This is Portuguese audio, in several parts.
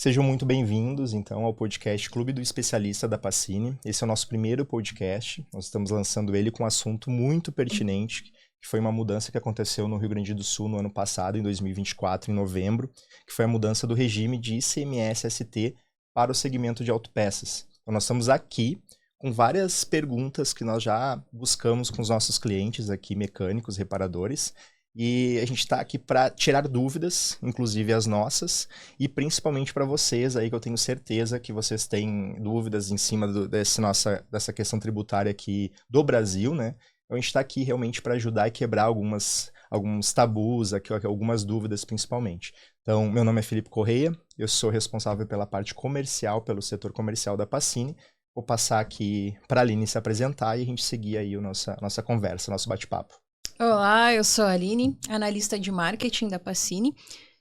Sejam muito bem-vindos, então, ao podcast Clube do Especialista da Pacini. Esse é o nosso primeiro podcast. Nós estamos lançando ele com um assunto muito pertinente, que foi uma mudança que aconteceu no Rio Grande do Sul no ano passado, em 2024, em novembro, que foi a mudança do regime de ICMS-ST para o segmento de autopeças. Então, nós estamos aqui com várias perguntas que nós já buscamos com os nossos clientes aqui, mecânicos, reparadores, e a gente está aqui para tirar dúvidas, inclusive as nossas, e principalmente para vocês aí, que eu tenho certeza que vocês têm dúvidas em cima dessa questão tributária aqui do Brasil, né? Então a gente está aqui realmente para ajudar e quebrar alguns tabus, aqui, algumas dúvidas principalmente. Então, meu nome é Felipe Correia, eu sou responsável pela parte comercial, pelo setor comercial da Pacini. Vou passar aqui para a Aline se apresentar e a gente seguir aí a nossa conversa, nosso bate-papo. Olá, eu sou a Aline, analista de marketing da Pacini,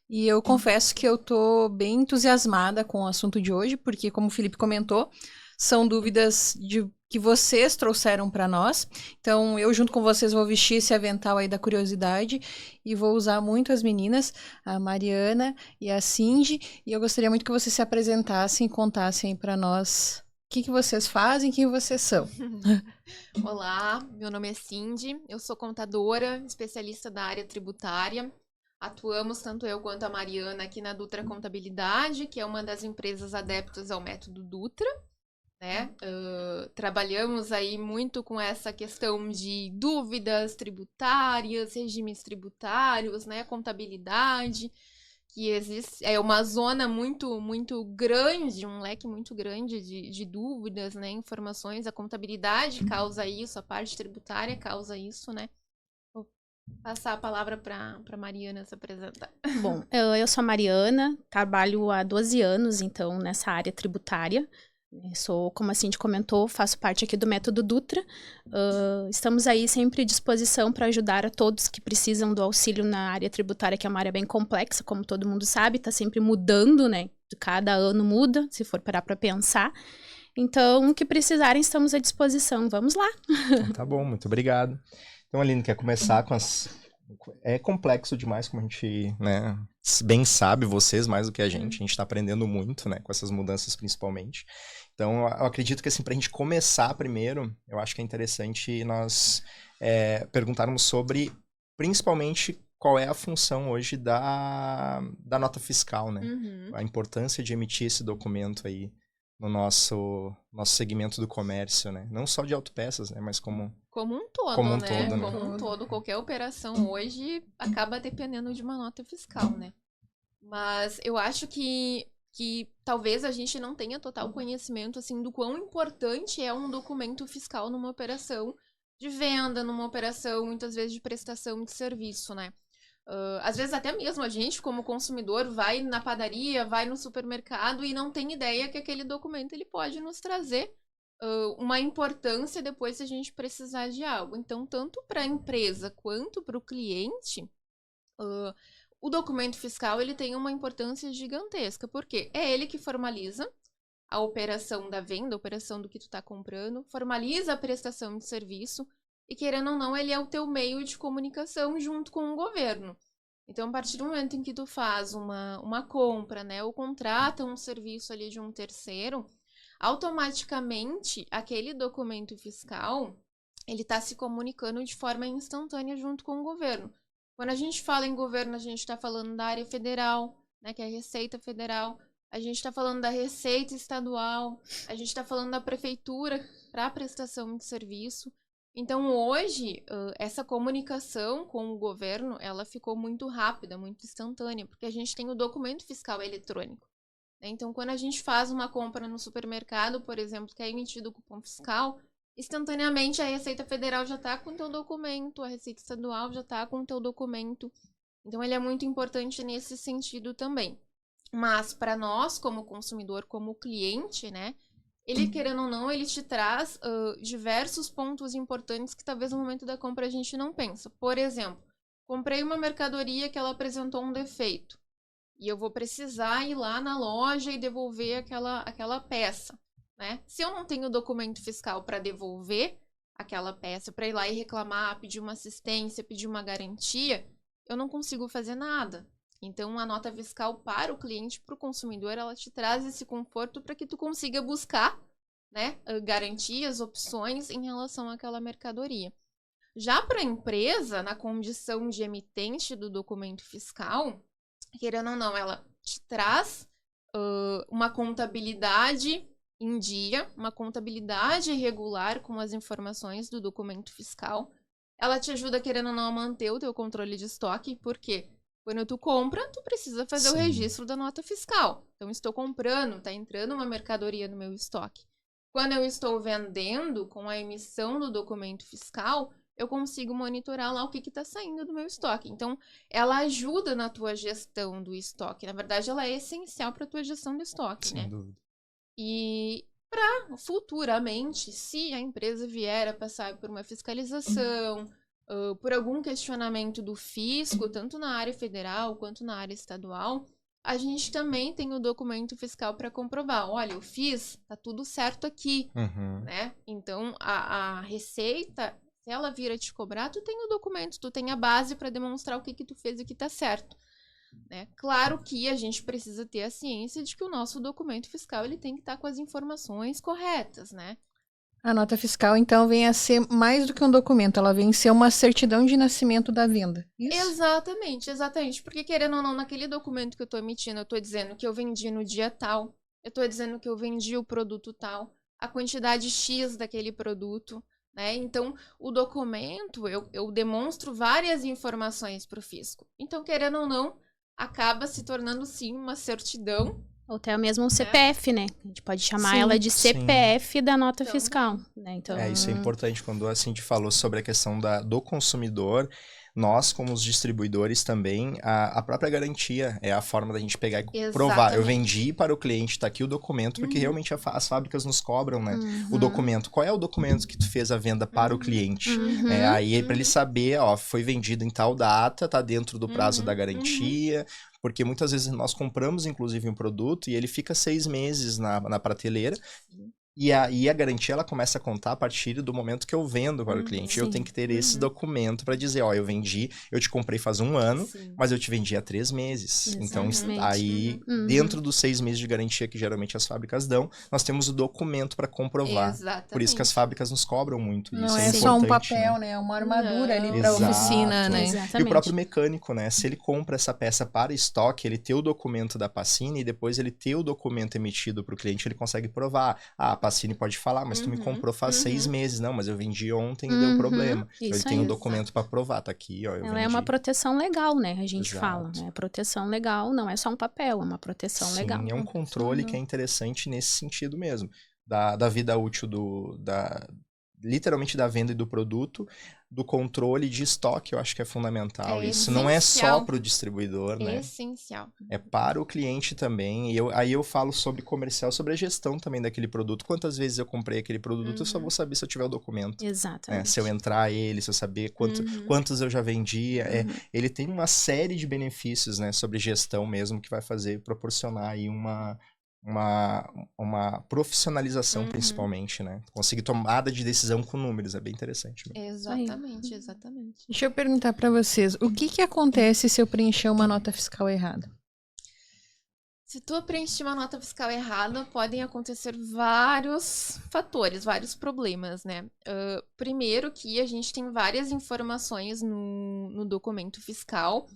e eu confesso que eu tô bem entusiasmada com o assunto de hoje, porque, como o Felipe comentou, são dúvidas que vocês trouxeram para nós. Então, eu junto com vocês vou vestir esse avental aí da curiosidade e vou usar muito as meninas, a Mariana e a Cindy, e eu gostaria muito que vocês se apresentassem e contassem para nós o que vocês fazem, quem vocês são. Olá, meu nome é Cindy, eu sou contadora, especialista da área tributária. Atuamos, tanto eu quanto a Mariana, aqui na Dutra Contabilidade, que é uma das empresas adeptas ao método Dutra, né? Trabalhamos aí muito com essa questão de dúvidas tributárias, regimes tributários, né? Contabilidade, que existe, é uma zona muito grande, um leque muito grande de dúvidas, né, informações. A contabilidade causa isso, a parte tributária causa isso, né. Vou passar a palavra para Mariana se apresentar. Bom, eu sou a Mariana, trabalho há 12 anos, então, nessa área tributária. Sou, como a Cindy comentou, faço parte aqui do método Dutra. Estamos aí sempre à disposição para ajudar a todos que precisam do auxílio na área tributária, que é uma área bem complexa, como todo mundo sabe, está sempre mudando, né? Cada ano muda, se for parar para pensar. Então, o que precisarem, estamos à disposição. Vamos lá! Então, tá bom, muito obrigado. Então, Aline, quer começar com as... É complexo demais, como a gente, né, bem sabe, vocês mais do que a gente está aprendendo muito, né, com essas mudanças principalmente. Então, eu acredito que, assim, para a gente começar primeiro, eu acho que é interessante nós perguntarmos sobre, principalmente, qual é a função hoje da nota fiscal, né? A importância de emitir esse documento aí no nosso segmento do comércio, né? Não só de autopeças, né, mas como um todo, como um né? todo, né? Como um todo, qualquer operação hoje acaba dependendo de uma nota fiscal, né? Mas eu acho que talvez a gente não tenha total conhecimento, assim, do quão importante é um documento fiscal numa operação de venda, numa operação, muitas vezes, de prestação de serviço, né? Às vezes até mesmo a gente, como consumidor, vai na padaria, vai no supermercado e não tem ideia que aquele documento ele pode nos trazer uma importância depois se a gente precisar de algo. Então, tanto para a empresa quanto para o cliente, o documento fiscal ele tem uma importância gigantesca, porque é ele que formaliza a operação da venda, a operação do que tu está comprando, formaliza a prestação de serviço e, querendo ou não, ele é o teu meio de comunicação junto com o governo. Então, a partir do momento em que tu faz uma compra, né, ou contrata um serviço ali de um terceiro, automaticamente aquele documento fiscal ele está se comunicando de forma instantânea junto com o governo. Quando a gente fala em governo, a gente está falando da área federal, né, que é a Receita Federal. A gente está falando da Receita Estadual. A gente está falando da Prefeitura para a prestação de serviço. Então, hoje, essa comunicação com o governo, ela ficou muito rápida, muito instantânea, porque a gente tem o documento fiscal eletrônico. Então, quando a gente faz uma compra no supermercado, por exemplo, que é emitido o cupom fiscal, instantaneamente a Receita Federal já está com o teu documento, a Receita Estadual já está com o teu documento. Então, ele é muito importante nesse sentido também. Mas, para nós, como consumidor, como cliente, né, ele, querendo ou não, ele te traz diversos pontos importantes que talvez no momento da compra a gente não pensa. Por exemplo, comprei uma mercadoria que ela apresentou um defeito. E eu vou precisar ir lá na loja e devolver aquela peça, né? Se eu não tenho documento fiscal para devolver aquela peça, para ir lá e reclamar, pedir uma assistência, pedir uma garantia, eu não consigo fazer nada. Então, a nota fiscal para o cliente, para o consumidor, ela te traz esse conforto para que tu consiga buscar, né, garantias, opções em relação àquela mercadoria. Já para a empresa, na condição de emitente do documento fiscal, querendo ou não, ela te traz uma contabilidade em dia, uma contabilidade regular com as informações do documento fiscal. Ela te ajuda, querendo ou não, a manter o teu controle de estoque, porque quando tu compra, tu precisa fazer o registro da nota fiscal. Então, estou comprando, está entrando uma mercadoria no meu estoque. Quando eu estou vendendo, com a emissão do documento fiscal, eu consigo monitorar lá o que está saindo do meu estoque. Então, ela ajuda na tua gestão do estoque. Na verdade, ela é essencial para a tua gestão do estoque, né? Sem dúvida. E para futuramente, se a empresa vier a passar por uma fiscalização, por algum questionamento do fisco, tanto na área federal quanto na área estadual, a gente também tem o documento fiscal para comprovar. Olha, eu fiz, tá tudo certo aqui, né? Então, a Receita, se ela vir a te cobrar, tu tem o documento, tu tem a base para demonstrar o que tu fez e que tá certo. Né? Claro que a gente precisa ter a ciência de que o nosso documento fiscal ele tem que estar com as informações corretas, né? A nota fiscal, então, vem a ser mais do que um documento, ela vem a ser uma certidão de nascimento da venda. Isso? Exatamente. Porque, querendo ou não, naquele documento que eu estou emitindo, eu estou dizendo que eu vendi no dia tal, eu estou dizendo que eu vendi o produto tal, a quantidade X daquele produto, né? Então, o documento, eu demonstro várias informações para o fisco. Então, querendo ou não, acaba se tornando, sim, uma certidão. Ou até mesmo um CPF, né? A gente pode chamar Sim, ela de CPF da nota fiscal, né? Então, isso é importante. Quando a Cindy falou sobre a questão do consumidor, nós, como os distribuidores também, a própria garantia é a forma da gente pegar e provar. Eu vendi para o cliente, tá aqui o documento, porque realmente as fábricas nos cobram, né? O documento. Qual é o documento que tu fez a venda para o cliente? Aí, para ele saber, ó, foi vendido em tal data, tá dentro do prazo da garantia. Porque muitas vezes nós compramos, inclusive, um produto e ele fica 6 meses na prateleira. E aí a garantia ela começa a contar a partir do momento que eu vendo para o cliente. Eu tenho que ter esse documento para dizer, ó, eu te comprei faz 1 ano, mas eu te vendi há 3 meses. Exatamente. Então, aí, dentro dos 6 meses de garantia que geralmente as fábricas dão, nós temos o documento para comprovar. Exatamente. Por isso que as fábricas nos cobram muito. Não isso é só um papel, né? É uma armadura ali para a oficina, né? Exatamente. E o próprio mecânico, né? Se ele compra essa peça para estoque, ele tem o documento da Pacini e depois ele tem o documento emitido para o cliente, ele consegue provar. A Pacini pode falar, mas tu me comprou faz 6 meses. Não, mas eu vendi ontem e deu problema. Então, ele tem um documento para provar, tá aqui, ó, eu Ela vendi. é uma proteção legal, né? A gente Exato. fala, né? Proteção legal não é só um papel, é uma proteção legal. Sim, é um controle que é interessante nesse sentido mesmo. Da vida útil literalmente da venda e do produto, do controle de estoque, eu acho que é fundamental. Isso não é só para o distribuidor, né? Essencial. É para o cliente também. E aí eu falo sobre comercial, sobre a gestão também daquele produto. Quantas vezes eu comprei aquele produto, eu só vou saber se eu tiver o documento. Exatamente. Se eu entrar ele, se eu saber quantos eu já vendi. Ele tem uma série de benefícios, né, sobre gestão mesmo, que vai proporcionar aí uma profissionalização, principalmente, né? Conseguir tomada de decisão com números, é bem interessante. Né? Exatamente. Deixa eu perguntar para vocês, o que acontece se eu preencher uma nota fiscal errada? Se tu preencher uma nota fiscal errada, podem acontecer vários fatores, vários problemas, né? Primeiro que a gente tem várias informações no documento fiscal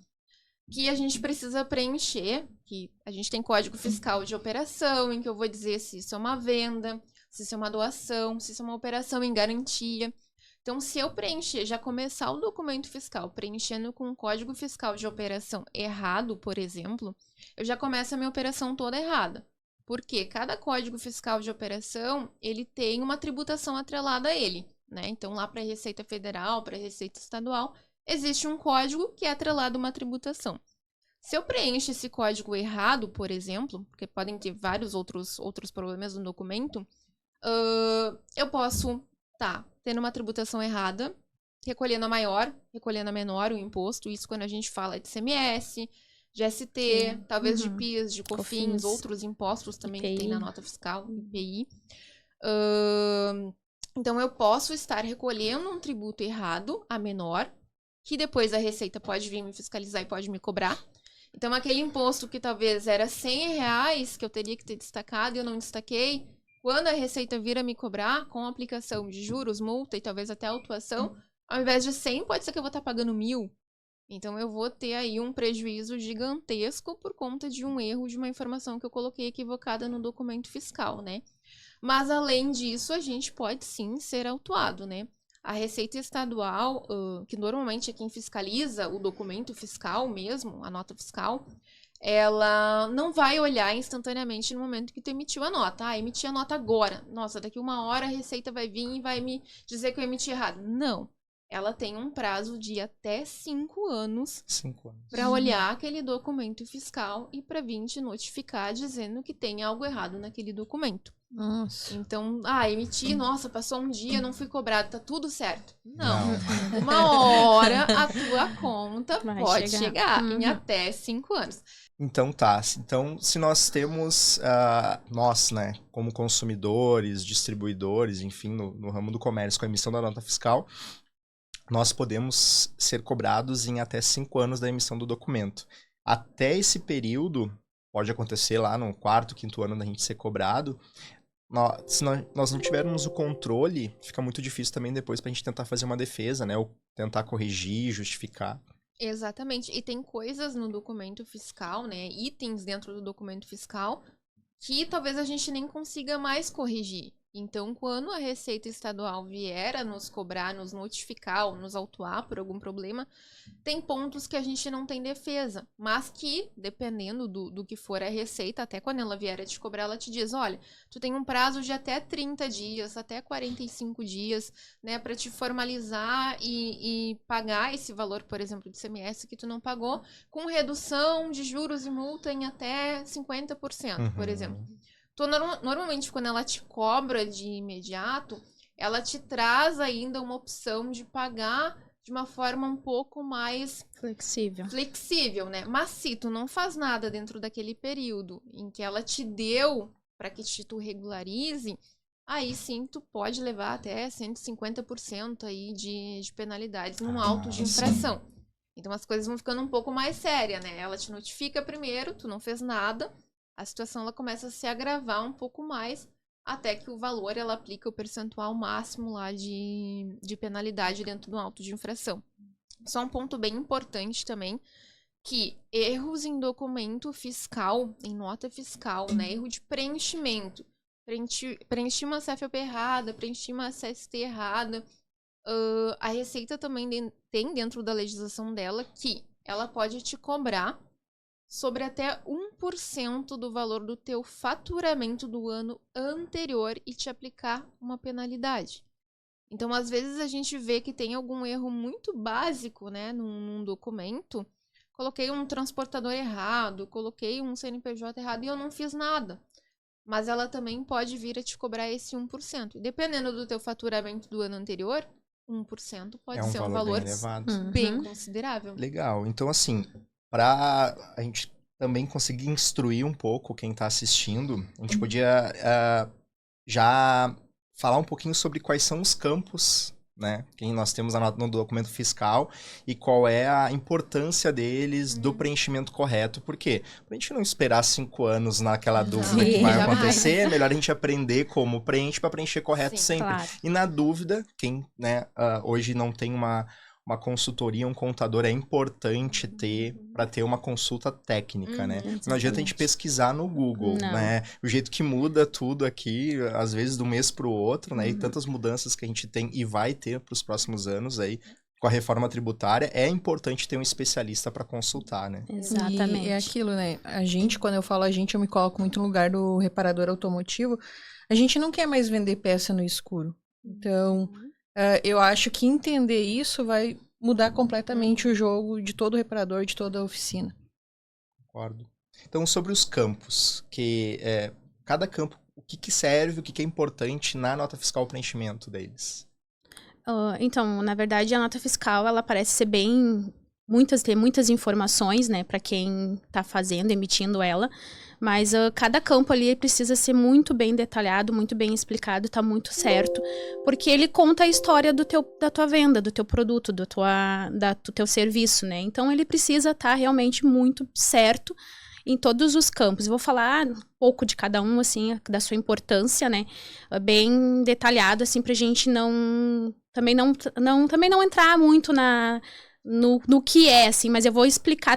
que a gente precisa preencher, que a gente tem código fiscal de operação, em que eu vou dizer se isso é uma venda, se isso é uma doação, se isso é uma operação em garantia. Então, se eu preencher, já começar o documento fiscal preenchendo com o código fiscal de operação errado, por exemplo, eu já começo a minha operação toda errada. Porque cada código fiscal de operação, ele tem uma tributação atrelada a ele, né? Então, lá para a Receita Federal, para a Receita Estadual, existe um código que é atrelado a uma tributação. Se eu preencho esse código errado, por exemplo, porque podem ter vários outros problemas no documento, eu posso estar tendo uma tributação errada, recolhendo a maior, recolhendo a menor o imposto, isso quando a gente fala de ICMS, de ST, talvez de PIS, de COFINS, outros impostos também que tem na nota fiscal, IPI. Então, eu posso estar recolhendo um tributo errado, a menor, que depois a Receita pode vir me fiscalizar e pode me cobrar. Então, aquele imposto que talvez era R$100 que eu teria que ter destacado e eu não destaquei, quando a Receita vir a me cobrar com aplicação de juros, multa e talvez até autuação, ao invés de 100, pode ser que eu vou estar pagando 1.000. Então, eu vou ter aí um prejuízo gigantesco por conta de um erro de uma informação que eu coloquei equivocada no documento fiscal, né? Mas, além disso, a gente pode sim ser autuado, né? A Receita Estadual, que normalmente é quem fiscaliza o documento fiscal mesmo, a nota fiscal, ela não vai olhar instantaneamente no momento que tu emitiu a nota. Ah, emiti a nota agora. Nossa, daqui 1 hora a Receita vai vir e vai me dizer que eu emiti errado. Não. Ela tem um prazo de até 5 anos 5 anos. para olhar aquele documento fiscal e para vir te notificar dizendo que tem algo errado naquele documento. Nossa. Então, emiti, nossa, passou um dia, não fui cobrado, tá tudo certo. Não. Não. 1 hora a tua conta Vai pode chegar. chegar em até 5 anos. Então tá, então se nós temos, nós, né, como consumidores, distribuidores, enfim, no ramo do comércio com a emissão da nota fiscal, nós podemos ser cobrados em até 5 anos da emissão do documento. Até esse período, pode acontecer lá no 4º, 5º ano da gente ser cobrado, se nós não tivermos o controle, fica muito difícil também depois pra gente tentar fazer uma defesa, né, ou tentar corrigir, justificar. Exatamente. E tem coisas no documento fiscal, né, itens dentro do documento fiscal, que talvez a gente nem consiga mais corrigir. Então, quando a Receita Estadual vier a nos cobrar, nos notificar ou nos autuar por algum problema, tem pontos que a gente não tem defesa, mas que, dependendo do que for a Receita, até quando ela vier a te cobrar, ela te diz, olha, tu tem um prazo de até 30 dias, até 45 dias, né, para te formalizar e pagar esse valor, por exemplo, de ICMS que tu não pagou, com redução de juros e multa em até 50%, por exemplo. Então, normalmente, quando ela te cobra de imediato, ela te traz ainda uma opção de pagar de uma forma um pouco mais flexível, né? Mas se tu não faz nada dentro daquele período em que ela te deu para que tu regularize, aí sim tu pode levar até 150% aí de penalidades num auto de infração. Então as coisas vão ficando um pouco mais sérias, né? Ela te notifica primeiro, tu não fez nada, a situação ela começa a se agravar um pouco mais, até que o valor ela aplica o percentual máximo lá de penalidade dentro do auto de infração. Só um ponto bem importante também, que erros em documento fiscal, em nota fiscal, né? Erro de preenchimento. Preenchi uma CFOP errada, preenchi uma CST errada. A Receita também tem dentro da legislação dela que ela pode te cobrar sobre até 1% do valor do teu faturamento do ano anterior e te aplicar uma penalidade. Então, às vezes, a gente vê que tem algum erro muito básico, né, num documento. Coloquei um transportador errado, coloquei um CNPJ errado e eu não fiz nada. Mas ela também pode vir a te cobrar esse 1%. E dependendo do teu faturamento do ano anterior, 1% pode ser um valor bem elevado. Bem considerável. Legal. Então, assim, para a gente também conseguir instruir um pouco quem está assistindo, a gente podia já falar um pouquinho sobre quais são os campos, né, que nós temos no documento fiscal e qual é a importância deles do preenchimento correto. Por quê? Pra gente não esperar 5 anos naquela dúvida que vai acontecer, é melhor a gente aprender como preenche para preencher correto sempre. Claro. E na dúvida, quem, né, hoje não tem uma consultoria, um contador é importante ter para ter uma consulta técnica, né? Exatamente. Não adianta a gente pesquisar no Google, né? O jeito que muda tudo aqui, às vezes de um mês para o outro, né? E tantas mudanças que a gente tem e vai ter para os próximos anos aí, com a reforma tributária, é importante ter um especialista para consultar, né? Exatamente. E é aquilo, né? A gente, quando eu falo a gente, eu me coloco muito no lugar do reparador automotivo. A gente não quer mais vender peça no escuro. Então, eu acho que entender isso vai mudar completamente o jogo de todo reparador, de toda a oficina. Concordo. Então, sobre os campos, que cada campo, o que serve, o que é importante na nota fiscal, o preenchimento deles? Então, na verdade, a nota fiscal, ela parece ser bem ter muitas informações, né, para quem está fazendo, emitindo ela, mas cada campo ali precisa ser muito bem detalhado, muito bem explicado, tá muito certo, porque ele conta a história da tua venda, do teu produto, do teu serviço, né, então ele precisa estar realmente muito certo em todos os campos. Eu vou falar um pouco de cada um, assim, da sua importância, né, bem detalhado, assim, pra gente também não entrar muito no que é, assim, mas eu vou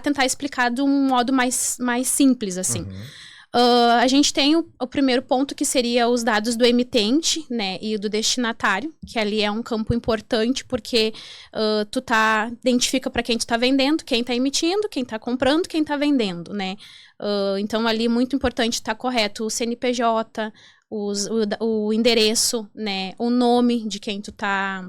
tentar explicar de um modo mais simples, assim. A gente tem o primeiro ponto, que seria os dados do emitente, né, e do destinatário, que ali é um campo importante, porque tu identifica para quem tu tá vendendo, quem tá emitindo, quem tá comprando, quem tá vendendo, né. Então, ali, muito importante estar correto o CNPJ, o endereço, né, o nome de quem tu tá...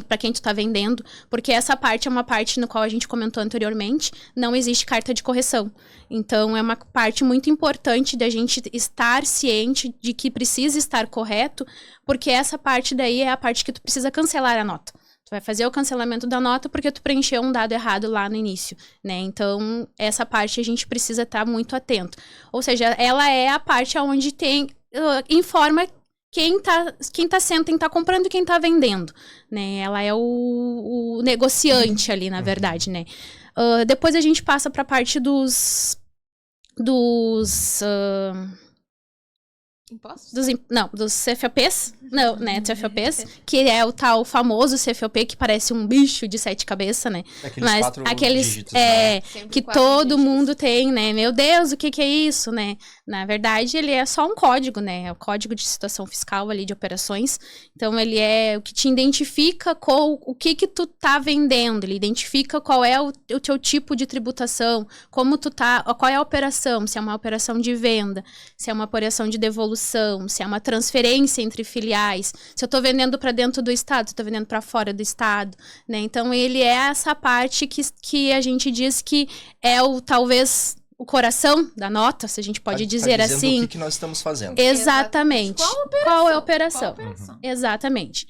para quem tu tá vendendo, porque essa parte é uma parte no qual a gente comentou anteriormente, não existe carta de correção. Então, é uma parte muito importante da gente estar ciente de que precisa estar correto, porque essa parte daí é a parte que tu precisa cancelar a nota. Tu vai fazer o cancelamento da nota porque tu preencheu um dado errado lá no início, né? Então, essa parte a gente precisa estar muito atento. Ou seja, ela é a parte onde informa quem tá comprando e quem tá vendendo, né? Ela é o negociante ali, na verdade, né? Depois a gente passa para a parte dos Impostos? Dos CFOPs, não, né, CFOPs, que é o tal famoso CFOP, que parece um bicho de 7 cabeças, né? Aqueles dígitos, né? que todo mundo tem, né? Meu Deus, o que é isso, né? Na verdade, ele é só um código, né? É o código de situação fiscal ali de operações. Então, ele é o que te identifica o que tu tá vendendo. Ele identifica qual é o teu tipo de tributação, qual é a operação, se é uma operação de venda, se é uma operação de devolução, se é uma transferência entre filiais, se eu estou vendendo para dentro do estado, se eu estou vendendo para fora do estado, né? Então, ele é essa parte que a gente diz que é talvez o coração da nota, se a gente pode dizer assim. O que nós estamos fazendo. Exatamente. Qual é a operação? Exatamente.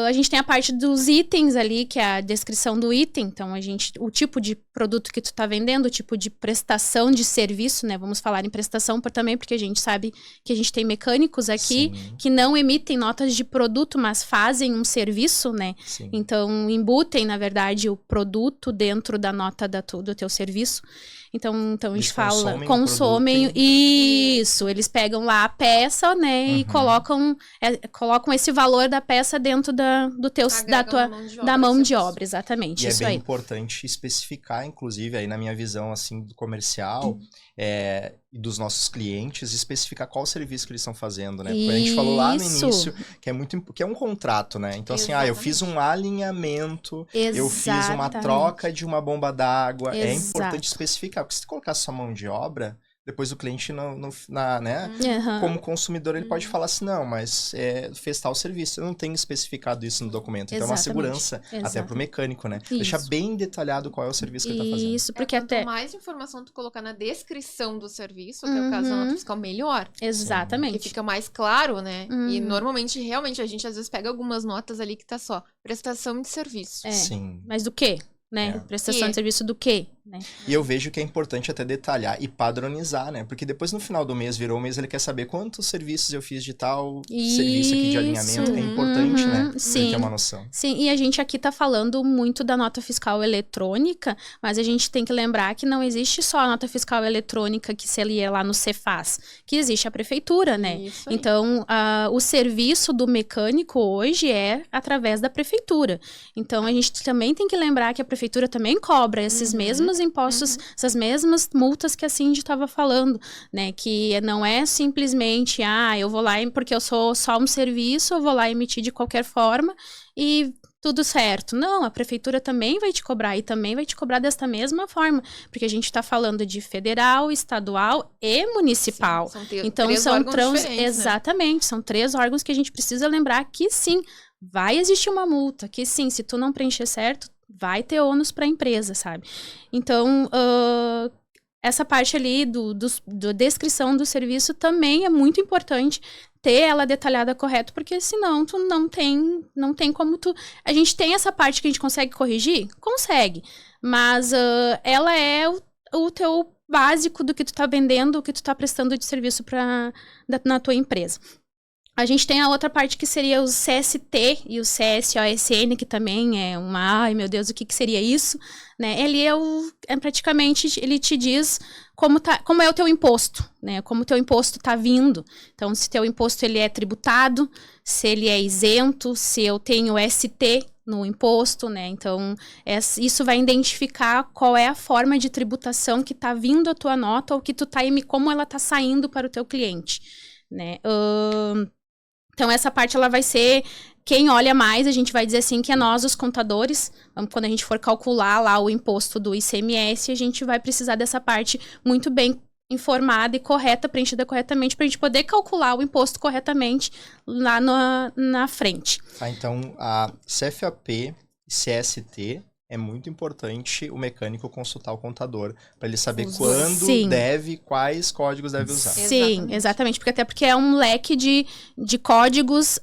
A gente tem a parte dos itens ali, que é a descrição do item. Então, o tipo de produto que tu tá vendendo, o tipo de prestação de serviço, né? Vamos falar em prestação também, porque a gente sabe que a gente tem mecânicos aqui que não emitem notas de produto, mas fazem um serviço, né? Sim. Então, embutem, na verdade, o produto dentro da nota do teu serviço. Então a gente fala, consomem isso, eles pegam lá a peça, né, e colocam esse valor da peça dentro da mão de obra, exatamente. E isso é bem aí. importante especificar, inclusive, aí na minha visão, assim, do comercial, e dos nossos clientes, especificar qual serviço que eles estão fazendo, né? Porque a gente falou lá no início que é um contrato, né? Então, assim, eu fiz um alinhamento, eu fiz uma troca de uma bomba d'água. É importante especificar, porque se tu colocar só mão de obra, depois o cliente, né? Como consumidor, ele pode falar assim, não, mas fez tal serviço. Eu não tenho especificado isso no documento. Então, é uma segurança até pro mecânico, né? Isso. Deixar bem detalhado qual é o serviço que ele tá fazendo. Isso, porque quanto mais informação tu colocar na descrição do serviço, que é o caso da nota fiscal, melhor. Exatamente. Porque fica mais claro, né? E normalmente, realmente, a gente às vezes pega algumas notas ali que tá só prestação de serviço. Sim. Mas do quê? Né? Prestação de serviço do quê? Né? E eu vejo que é importante até detalhar e padronizar, né? Porque depois no final do mês, virou o mês, ele quer saber quantos serviços eu fiz de tal serviço aqui de alinhamento. É importante, né? Sim. Ter uma noção. Sim, e a gente aqui tá falando muito da nota fiscal eletrônica, mas a gente tem que lembrar que não existe só a nota fiscal eletrônica que se lia lá no Cefaz, que existe a prefeitura, né? Isso aí. Então, o serviço do mecânico hoje é através da prefeitura. Então, a gente também tem que lembrar que a prefeitura também cobra esses mesmos impostos, essas mesmas multas que a Cindy estava falando, né? Que não é simplesmente, eu vou lá porque eu sou só um serviço, eu vou lá emitir de qualquer forma e tudo certo. Não, a prefeitura também vai te cobrar e também vai te cobrar desta mesma forma, porque a gente está falando de federal, estadual e municipal. Sim, então três órgãos exatamente, né? São 3 órgãos que a gente precisa lembrar que sim, vai existir uma multa, que sim, se tu não preencher certo, vai ter ônus para a empresa, sabe? Então, essa parte ali da descrição do serviço também é muito importante ter ela detalhada correto, porque senão tu não tem como tu... A gente tem essa parte que a gente consegue corrigir? Consegue. Mas ela é o teu básico do que tu tá vendendo, o que tu tá prestando de serviço na tua empresa. A gente tem a outra parte que seria os CST e o CSOSN, que também é ai meu Deus, o que seria isso? Né? Ele praticamente, ele te diz como é o teu imposto, né? Como o teu imposto está vindo. Então, se teu imposto ele é tributado, se ele é isento, se eu tenho ST no imposto, né? Então, isso vai identificar qual é a forma de tributação que está vindo a tua nota ou que tu tá como ela está saindo para o teu cliente, né? Então, essa parte, ela vai ser... Quem olha mais, a gente vai dizer assim, que é nós, os contadores. Quando a gente for calcular lá o imposto do ICMS, a gente vai precisar dessa parte muito bem informada e correta, preenchida corretamente, para a gente poder calcular o imposto corretamente lá na frente. Então, a CFAP e CST... é muito importante o mecânico consultar o contador para ele saber quando deve, quais códigos deve usar. Sim, exatamente. Porque é um leque de códigos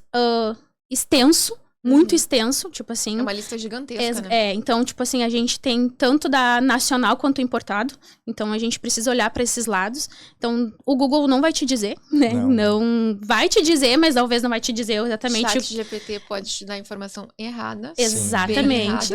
extenso, muito extenso, tipo assim... É uma lista gigantesca, né? Então, tipo assim, a gente tem tanto da nacional quanto importado, então a gente precisa olhar para esses lados. Então, o Google não vai te dizer, né? Não vai te dizer, mas talvez não vai te dizer exatamente... O ChatGPT pode te dar informação errada. Exatamente.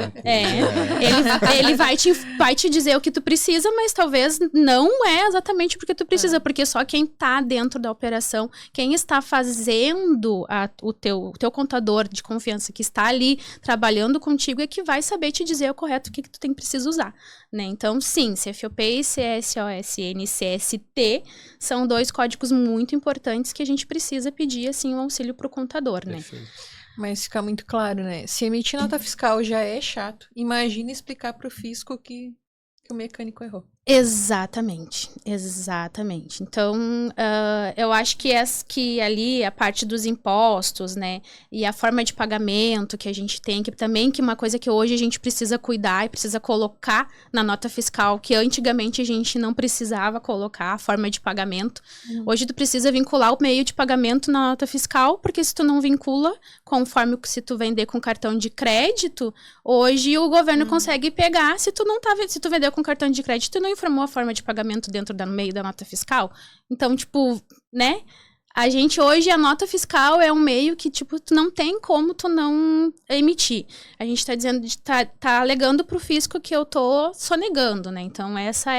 Ele vai te dizer o que tu precisa, mas talvez não é exatamente porque tu precisa, porque só quem tá dentro da operação, quem está fazendo o teu contador de confiança que está ali trabalhando contigo é que vai saber te dizer o correto que tu precisa usar, né? Então, sim, CFOP, CSOSN e CST são 2 códigos muito importantes que a gente precisa pedir, assim, um auxílio pro contador, né? Perfeito. Mas fica muito claro, né? Se emitir nota fiscal já é chato, imagina explicar pro fisco que o mecânico errou. Exatamente. Então, eu acho que ali a parte dos impostos, né, e a forma de pagamento que a gente tem, que também que uma coisa que hoje a gente precisa cuidar e precisa colocar na nota fiscal, que antigamente a gente não precisava colocar a forma de pagamento. Hoje tu precisa vincular o meio de pagamento na nota fiscal, porque se tu não vincula, conforme se tu vender com cartão de crédito, hoje o governo consegue pegar, se tu vender com cartão de crédito, tu não informou a forma de pagamento no meio da nota fiscal. Então, tipo, né? A gente hoje, a nota fiscal é um meio que, tipo, tu não tem como tu não emitir. A gente tá dizendo, tá alegando pro fisco que eu tô sonegando, né? Então, essa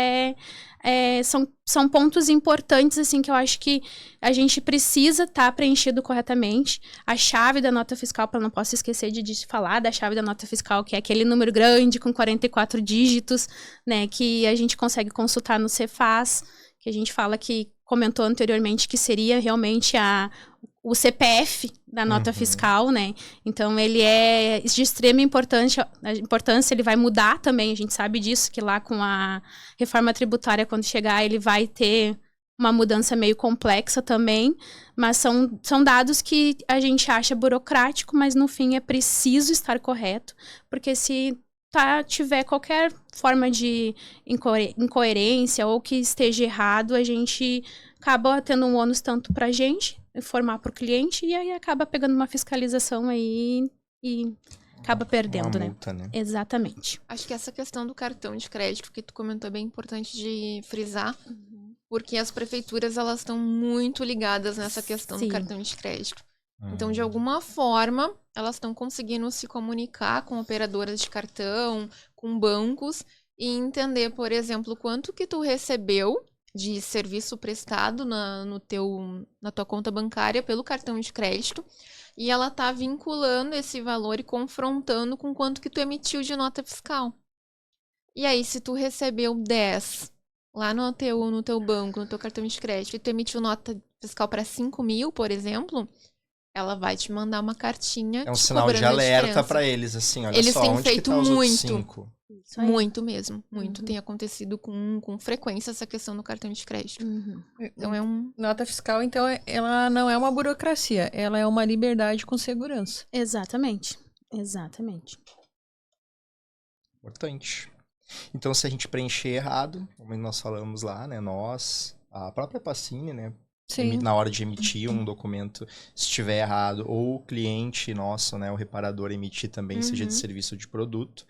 são pontos importantes, assim, que eu acho que a gente precisa estar preenchido corretamente. A chave da nota fiscal, eu não posso esquecer de falar da chave da nota fiscal, que é aquele número grande com 44 dígitos, né, que a gente consegue consultar no Cefaz, que a gente fala que comentou anteriormente que seria realmente o CPF da nota fiscal, né? Então, ele é de extrema importância, ele vai mudar também, a gente sabe disso, que lá com a reforma tributária, quando chegar, ele vai ter uma mudança meio complexa também, mas são dados que a gente acha burocrático, mas no fim é preciso estar correto, porque se tiver qualquer forma de incoerência ou que esteja errado, a gente acaba tendo um ônus tanto para a gente, informar para o cliente, e aí acaba pegando uma fiscalização aí e acaba perdendo, uma multa, né? Exatamente. Acho que essa questão do cartão de crédito que tu comentou é bem importante de frisar, porque as prefeituras, elas estão muito ligadas nessa questão do cartão de crédito. Então, de alguma forma, elas estão conseguindo se comunicar com operadoras de cartão, com bancos, e entender, por exemplo, quanto que tu recebeu de serviço prestado na tua conta bancária pelo cartão de crédito, e ela tá vinculando esse valor e confrontando com quanto que tu emitiu de nota fiscal. E aí, se tu recebeu 10 lá no teu banco, no teu cartão de crédito, e tu emitiu nota fiscal para 5 mil, por exemplo, ela vai te mandar uma cartinha. É um sinal de alerta para eles, assim, olha eles só, têm onde feito que tá os muito. outros 5? Muito mesmo, muito. Tem acontecido com frequência essa questão do cartão de crédito. Então é Nota fiscal, então, ela não é uma burocracia, ela é uma liberdade com segurança. Exatamente. Importante. Então, se a gente preencher errado, como nós falamos lá, né, a própria Pacini, né, Sim. na hora de emitir um documento, se estiver errado, ou o cliente nosso, né, o reparador emitir também, seja de serviço ou de produto,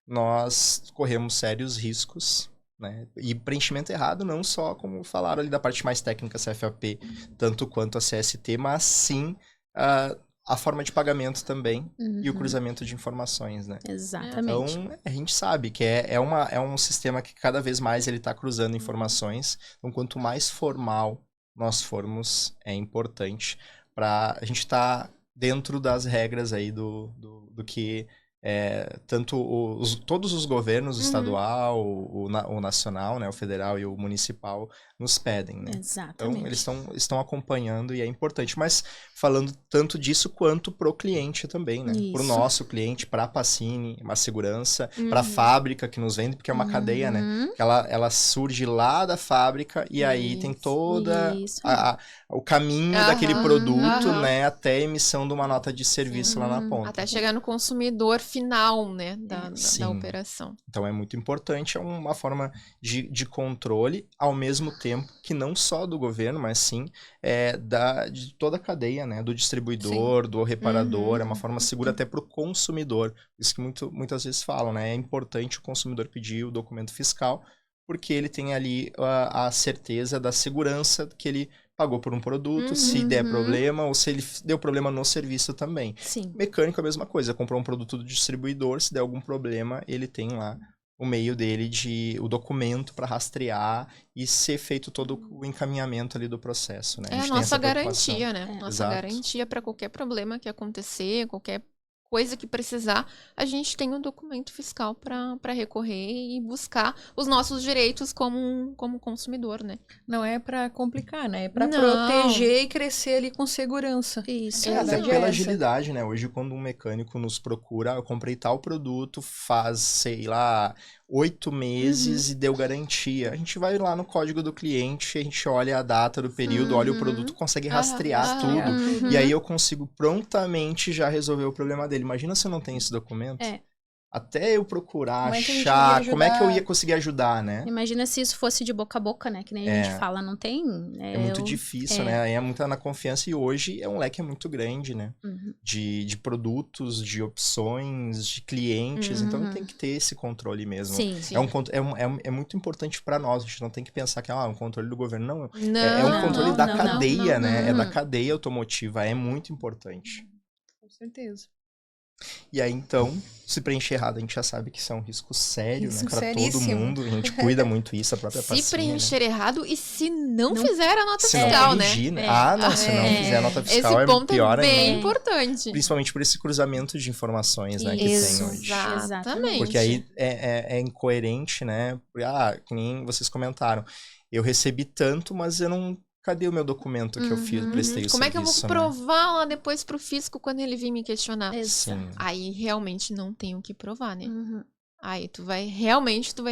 nós corremos sérios riscos, né? E preenchimento errado não só, como falaram ali da parte mais técnica, CFAP, tanto quanto a CST, mas sim a forma de pagamento também e o cruzamento de informações, né? Exatamente. Então, a gente sabe que é um sistema que cada vez mais ele está cruzando informações. Então, quanto mais formal nós formos, é importante para a gente estar dentro das regras aí do que tanto todos os governos, o estadual, o nacional, né, o federal e o municipal, nos pedem, né? Exatamente. Então, eles estão acompanhando e é importante. Mas falando tanto disso quanto pro cliente também, né? Pro nosso cliente, pra Pacini, uma segurança, pra fábrica que nos vende, porque é uma cadeia, né? Que ela surge lá da fábrica e aí tem toda o caminho daquele produto, né? Até a emissão de uma nota de serviço lá na ponta. Até chegar no consumidor final, né? Da operação. Então é muito importante, é uma forma de controle, ao mesmo tempo que não só do governo, mas sim de toda a cadeia, né? Do distribuidor, do reparador, é uma forma segura até para o consumidor. Isso que muitas vezes falam, né? É importante o consumidor pedir o documento fiscal, porque ele tem ali a certeza da segurança que ele pagou por um produto, se der problema, ou se ele deu problema no serviço também. Sim. Mecânico é a mesma coisa, comprou um produto do distribuidor, se der algum problema, ele tem lá o meio dele o documento para rastrear e ser feito todo o encaminhamento ali do processo, né? É a nossa garantia, né? Nossa Exato. garantia para qualquer problema que acontecer, qualquer coisa que precisar, a gente tem um documento fiscal para recorrer e buscar os nossos direitos como consumidor, né? Não é para complicar, né? É para proteger e crescer ali com segurança. Isso. Até pela agilidade, né? Hoje, quando um mecânico nos procura, eu comprei tal produto, faz, sei lá, 8 meses e deu garantia. A gente vai lá no código do cliente, a gente olha a data do período, olha o produto, consegue rastrear tudo. E aí eu consigo prontamente já resolver o problema dele. Imagina se eu não tenho esse documento. Até eu procurar, achar, como é que eu ia conseguir ajudar, né? Imagina se isso fosse de boca a boca, né? Que nem a gente fala, não tem... É muito difícil, né? É muito na confiança e hoje um leque muito grande, né? De produtos, de opções, de clientes. Então tem que ter esse controle mesmo. Sim. É muito importante para nós. A gente não tem que pensar que é um controle do governo. Não, é um controle da cadeia, né? É da cadeia automotiva. É muito importante. Com certeza. E aí, então, se preencher errado, a gente já sabe que isso é um risco sério, né? Pra todo seríssimo. mundo. A gente cuida muito isso, a própria Pacini, Se preencher errado e se não fizer a nota se fiscal, não né? corrigir, né? Se não fizer a nota fiscal, Esse ponto pior é bem ainda. importante. Principalmente por esse cruzamento de informações, né, que tem hoje. Exatamente. Porque aí é incoerente, né? Que nem vocês comentaram. Eu recebi tanto, mas eu não... Cadê o meu documento que eu fiz, prestei o Como é que eu vou serviço, provar lá depois pro fisco quando ele vir me questionar? Sim. Aí realmente não tem o que provar, né? Aí tu vai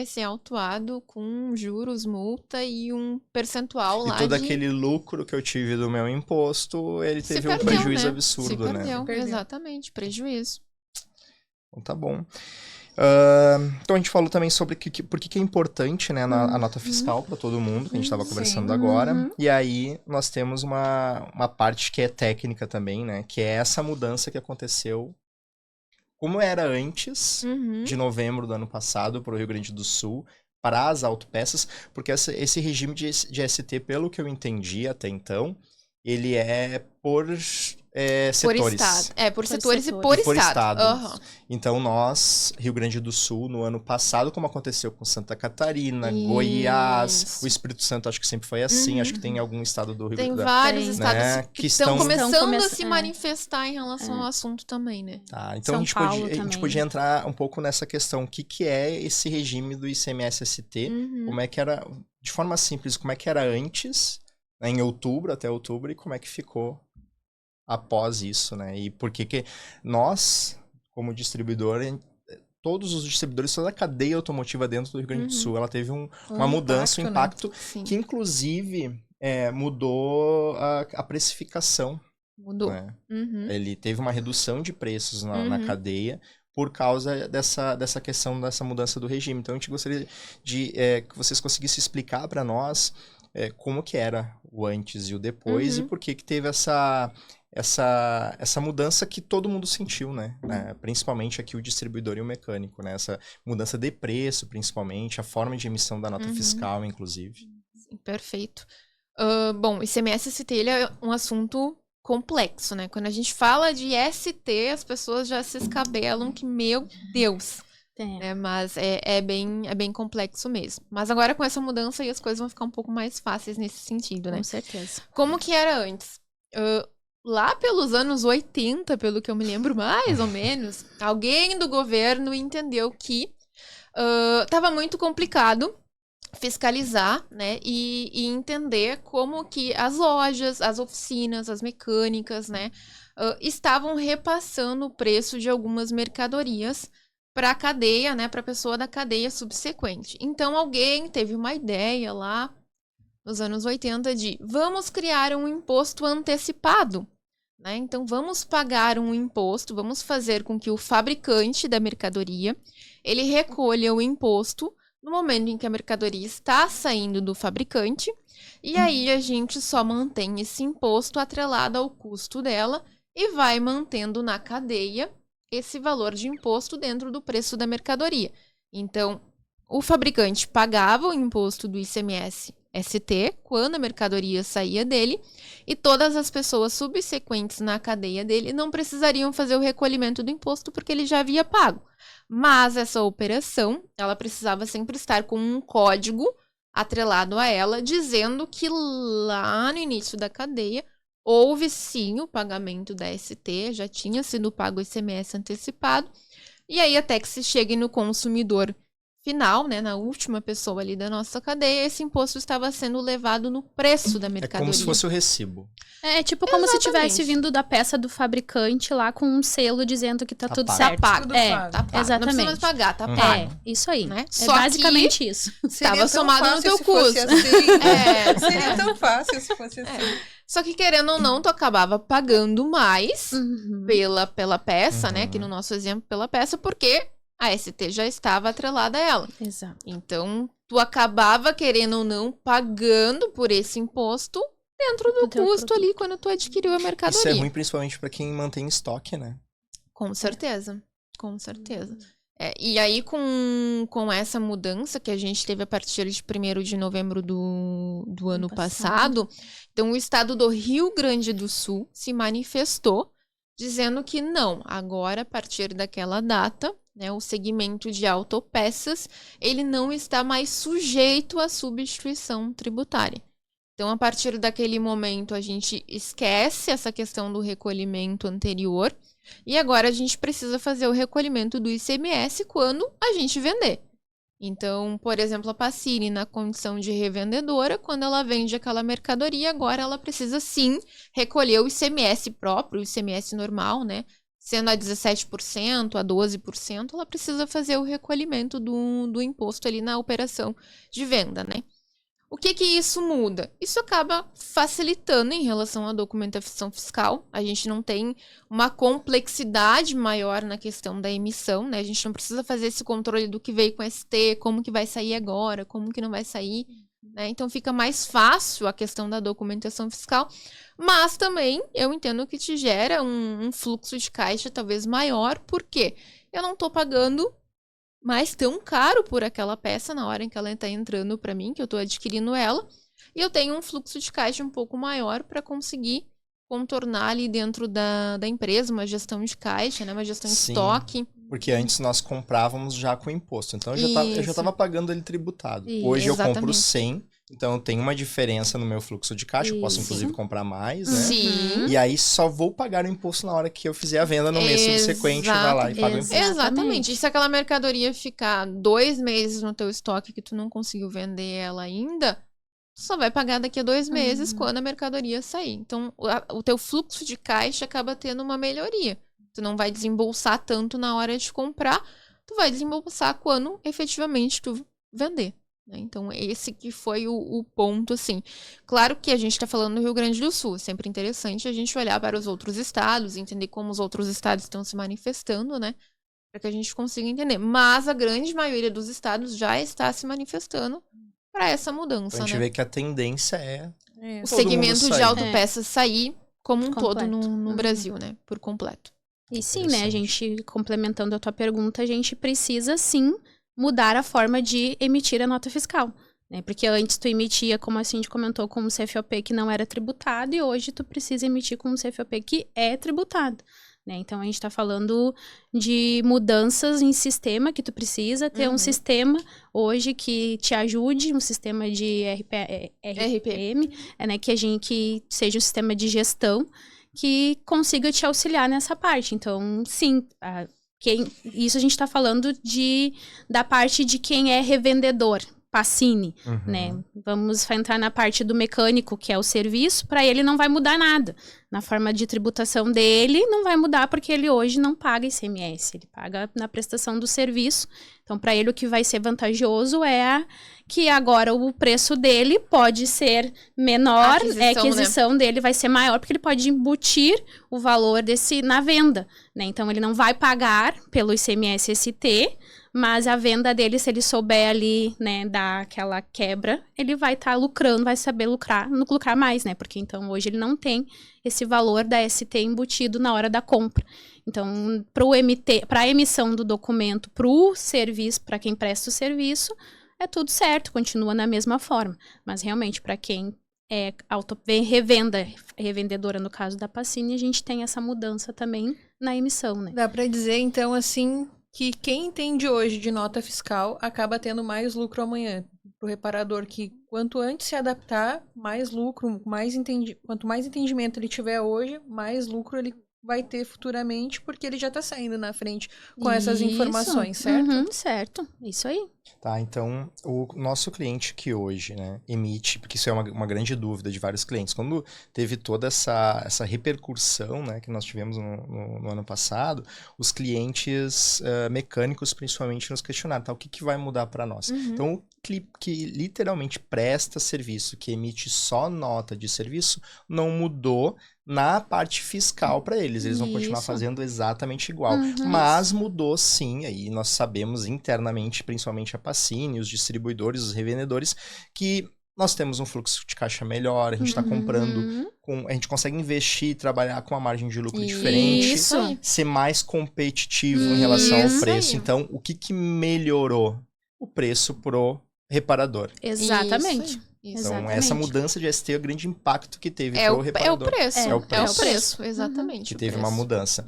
ser autuado com juros, multa e um percentual lá E todo aquele lucro que eu tive do meu imposto, ele teve um perdeu, prejuízo né? absurdo, Se né? perdeu. Exatamente, prejuízo. Então tá bom. Então a gente falou também sobre por que é importante, né, a nota fiscal para todo mundo, que a gente estava conversando agora. E aí nós temos uma parte que é técnica também, né, que é essa mudança que aconteceu como era antes de novembro do ano passado para o Rio Grande do Sul, para as autopeças, porque esse regime de ST, pelo que eu entendi até então, ele é por setores. Por estado. Por setores e por estado. Então, nós, Rio Grande do Sul, no ano passado, como aconteceu com Santa Catarina, Goiás, o Espírito Santo, acho que sempre foi assim, acho que tem algum estado do Rio Grande do Sul. Tem vários estados que estão começando a se manifestar em relação ao assunto também, né? Tá, então a gente podia entrar um pouco nessa questão, o que é esse regime do ICMS-ST, como é que era, de forma simples, como é que era antes, né, em outubro, até outubro, e como é que ficou após isso, né? E por que nós, como distribuidor, todos os distribuidores, toda a cadeia automotiva dentro do Rio Grande do Sul, ela teve uma mudança, um impacto, né? Que inclusive mudou a precificação. Mudou. Né? Ele teve uma redução de preços na cadeia, por causa dessa questão, dessa mudança do regime. Então, a gente gostaria de que vocês conseguissem explicar para nós como que era o antes e o depois e por que teve essa mudança que todo mundo sentiu, né? Principalmente aqui o distribuidor e o mecânico, né? Essa mudança de preço, principalmente, a forma de emissão da nota fiscal, inclusive. Sim, perfeito. Bom, ICMS ST ele é um assunto complexo, né? Quando a gente fala de ST, as pessoas já se escabelam que, meu Deus, mas é bem complexo mesmo. Mas agora com essa mudança aí as coisas vão ficar um pouco mais fáceis nesse sentido, né? Com certeza. Como que era antes? Lá pelos anos 80, pelo que eu me lembro mais ou menos, alguém do governo entendeu que estava muito complicado fiscalizar, né, e entender como que as lojas, as oficinas, as mecânicas, né, estavam repassando o preço de algumas mercadorias para a cadeia, né, para a pessoa da cadeia subsequente. Então alguém teve uma ideia lá nos anos 80 de vamos criar um imposto antecipado, né? Então vamos pagar um imposto, vamos fazer com que o fabricante da mercadoria ele recolha o imposto no momento em que a mercadoria está saindo do fabricante, e aí a gente só mantém esse imposto atrelado ao custo dela e vai mantendo na cadeia esse valor de imposto dentro do preço da mercadoria. Então, o fabricante pagava o imposto do ICMS ST quando a mercadoria saía dele, e todas as pessoas subsequentes na cadeia dele não precisariam fazer o recolhimento do imposto porque ele já havia pago. Mas essa operação, ela precisava sempre estar com um código atrelado a ela, dizendo que lá no início da cadeia houve sim o pagamento da ST, já tinha sido pago o ICMS antecipado, e aí até que se chegue no consumidor final, né, na última pessoa ali da nossa cadeia, esse imposto estava sendo levado no preço da mercadoria. É como se fosse o recibo. É tipo como se tivesse vindo da peça do fabricante lá com um selo dizendo que tá tudo pago. certo. Tá pago. Tudo É, pago. Não exatamente. precisa mais pagar, tá pago. Isso aí. Né? É Só basicamente isso. Seria Tava tão somado no fácil teu se fosse custo. assim. Seria tão fácil se fosse assim. Só que querendo ou não, tu acabava pagando mais Uhum. pela peça, né? Aqui no nosso exemplo, pela peça, porque a ST já estava atrelada a ela. Exato. Então, tu acabava, querendo ou não, pagando por esse imposto dentro do teu custo produto. ali quando tu adquiriu a mercadoria. Isso é ruim principalmente para quem mantém estoque, né? Com certeza, com certeza. E aí, com essa mudança que a gente teve a partir de 1º de novembro do ano passado, então o estado do Rio Grande do Sul se manifestou dizendo que não, agora, a partir daquela data, né, o segmento de autopeças, ele não está mais sujeito à substituição tributária. Então, a partir daquele momento, a gente esquece essa questão do recolhimento anterior e agora a gente precisa fazer o recolhimento do ICMS quando a gente vender. Então, por exemplo, a Pacini, na condição de revendedora, quando ela vende aquela mercadoria, agora ela precisa sim recolher o ICMS próprio, o ICMS normal, né? Sendo a 17%, a 12%, ela precisa fazer o recolhimento do imposto ali na operação de venda, né? O que isso muda? Isso acaba facilitando em relação à documentação fiscal. A gente não tem uma complexidade maior na questão da emissão, né? A gente não precisa fazer esse controle do que veio com ST, como que vai sair agora, como que não vai sair, né? Então fica mais fácil a questão da documentação fiscal, mas também eu entendo que te gera um fluxo de caixa talvez maior, porque eu não estou pagando mais tão caro por aquela peça na hora em que ela está entrando para mim, que eu estou adquirindo ela, e eu tenho um fluxo de caixa um pouco maior para conseguir contornar ali dentro da empresa uma gestão de caixa, né, uma gestão de estoque. Porque antes nós comprávamos já com imposto, então eu já estava pagando ele tributado. Hoje Exatamente. eu compro 100, então tem uma diferença no meu fluxo de caixa, eu posso inclusive comprar mais, né? Sim. E aí só vou pagar o imposto na hora que eu fizer a venda no mês subsequente, vai lá e paga o imposto. Exatamente. E se aquela mercadoria ficar 2 meses no teu estoque que tu não conseguiu vender ela ainda, tu só vai pagar daqui a 2 meses quando a mercadoria sair. Então, o teu fluxo de caixa acaba tendo uma melhoria. Tu não vai desembolsar tanto na hora de comprar, tu vai desembolsar quando efetivamente tu vender. Então, esse que foi o ponto, assim. Claro que a gente está falando do Rio Grande do Sul. É sempre interessante a gente olhar para os outros estados, entender como os outros estados estão se manifestando, né? para que a gente consiga entender. Mas a grande maioria dos estados já está se manifestando para essa mudança, A gente né? vê que a tendência é É. O todo mundo segmento de sair. autopeças sair como um todo Completo. no Brasil, né? Por completo. E sim, né, a Interessante. gente, complementando a tua pergunta, a gente precisa sim mudar a forma de emitir a nota fiscal. Né? Porque antes tu emitia, como a Cindy comentou, como CFOP que não era tributado, e hoje tu precisa emitir como CFOP que é tributado. Né? Então a gente está falando de mudanças em sistema, que tu precisa ter um sistema hoje que te ajude, um sistema de RPM, né? que seja um sistema de gestão que consiga te auxiliar nessa parte. Então, sim, isso a gente está falando da parte de quem é revendedor, Pacini, né? Vamos entrar na parte do mecânico, que é o serviço, para ele não vai mudar nada. Na forma de tributação dele, não vai mudar porque ele hoje não paga ICMS, ele paga na prestação do serviço. Então, para ele, o que vai ser vantajoso é que agora o preço dele pode ser menor, a aquisição dele vai ser maior, porque ele pode embutir o valor na venda, né? Então, ele não vai pagar pelo ICMS ST, mas a venda dele, se ele souber ali, né, dar aquela quebra, ele vai estar lucrando, vai saber lucrar mais, né? Porque então hoje ele não tem esse valor da ST embutido na hora da compra. Então, para a emissão do documento para o serviço, para quem presta o serviço, é tudo certo, continua na mesma forma. Mas realmente, para quem é revendedora, no caso da Pacini, a gente tem essa mudança também na emissão, né? Dá para dizer, então, assim, que quem entende hoje de nota fiscal acaba tendo mais lucro amanhã. Para o reparador, que quanto antes se adaptar, mais lucro, quanto mais entendimento ele tiver hoje, mais lucro ele vai ter futuramente, porque ele já está saindo na frente com essas informações, certo? Certo, isso aí. Tá, então, o nosso cliente que hoje, né, emite, porque isso é uma grande dúvida de vários clientes, quando teve toda essa repercussão, né, que nós tivemos no ano passado, os clientes mecânicos, principalmente, nos questionaram, tá, o que vai mudar para nós? Então, o que literalmente presta serviço, que emite só nota de serviço, não mudou na parte fiscal para eles. Eles vão continuar fazendo exatamente igual. Mas mudou sim, aí nós sabemos internamente, principalmente a Pacini, os distribuidores, os revendedores, que nós temos um fluxo de caixa melhor, a gente está comprando, a gente consegue investir, trabalhar com uma margem de lucro diferente, ser mais competitivo em relação ao preço. Então, o que melhorou? O preço pro reparador. Exatamente. Então, essa mudança de ST é o grande impacto que teve pro reparador. É o preço. É o preço, exatamente. Que teve uma mudança.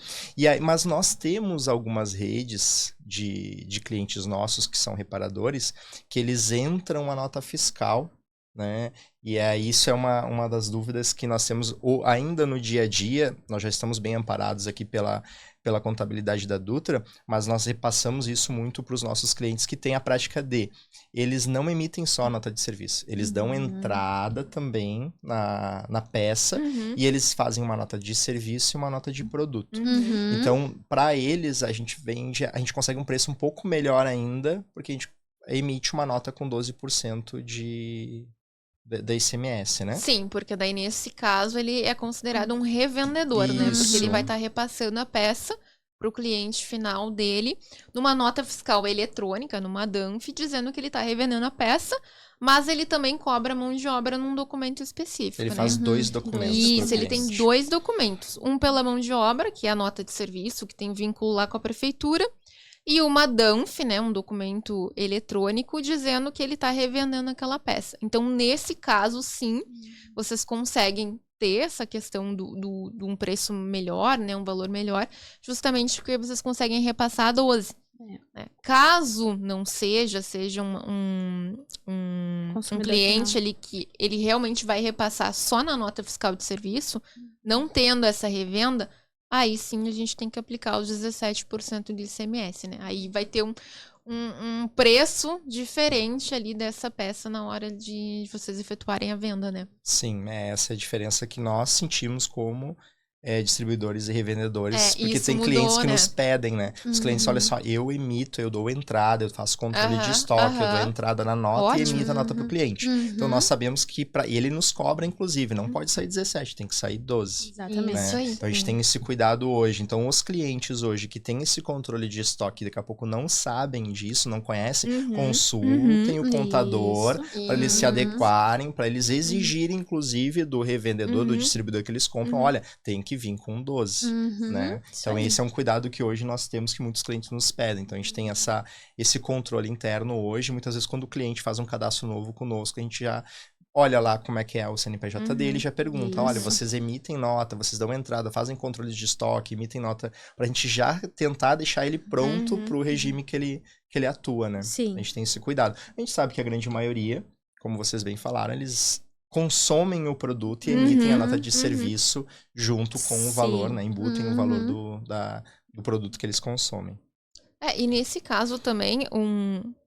Mas nós temos algumas redes de clientes nossos que são reparadores, que eles entram a nota fiscal, né? E isso é uma das dúvidas que nós temos ainda no dia a dia. Nós já estamos bem amparados aqui pela contabilidade da Dutra, mas nós repassamos isso muito para os nossos clientes que têm a prática eles não emitem só a nota de serviço, eles dão entrada também na peça e eles fazem uma nota de serviço e uma nota de produto. Então, para eles, a gente consegue um preço um pouco melhor ainda, porque a gente emite uma nota com 12% da ICMS, né? Sim, porque daí nesse caso ele é considerado um revendedor, né? Porque ele vai estar repassando a peça para o cliente final dele numa nota fiscal eletrônica, numa DANF, dizendo que ele está revendendo a peça, mas ele também cobra mão de obra num documento específico. Ele faz 2 documentos. Isso, ele tem 2 documentos. Um pela mão de obra, que é a nota de serviço, que tem vínculo lá com a prefeitura, e uma DANF, né, um documento eletrônico, dizendo que ele está revendendo aquela peça. Então, nesse caso, sim, vocês conseguem ter essa questão de um preço melhor, né, um valor melhor, justamente porque vocês conseguem repassar 12. Né? Caso não seja um cliente ali que ele realmente vai repassar só na nota fiscal de serviço, não tendo essa revenda, aí sim a gente tem que aplicar os 17% de ICMS, né? Aí vai ter um preço diferente ali dessa peça na hora de vocês efetuarem a venda, né? Sim, essa é a diferença que nós sentimos como distribuidores e revendedores, porque isso tem mudou, clientes que né? nos pedem, né? Os clientes, olha só, eu emito, eu dou entrada, eu faço controle de estoque, eu dou entrada na nota e Ótimo. emito a nota para o cliente. Então, nós sabemos que e ele nos cobra, inclusive, não pode sair 17, tem que sair 12. Exatamente. Né? Isso aí. Então, a gente tem esse cuidado hoje. Então, os clientes hoje que têm esse controle de estoque, daqui a pouco não sabem disso, não conhecem, consultem o contador para eles se adequarem, para eles exigirem, inclusive, do revendedor, do distribuidor que eles compram, olha, tem que vir com 12. Né? Então, esse é um cuidado que hoje nós temos que muitos clientes nos pedem. Então, a gente tem esse controle interno hoje. Muitas vezes, quando o cliente faz um cadastro novo conosco, a gente já olha lá como é que é o CNPJ dele e já pergunta, olha, vocês emitem nota, vocês dão entrada, fazem controle de estoque, emitem nota, pra gente já tentar deixar ele pronto pro regime que ele atua, né? Sim. A gente tem esse cuidado. A gente sabe que a grande maioria, como vocês bem falaram, eles consomem o produto e emitem a nota de serviço junto com o valor, né? Embutem o valor do produto que eles consomem. E nesse caso também,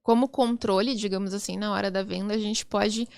como controle, digamos assim, na hora da venda, a gente pode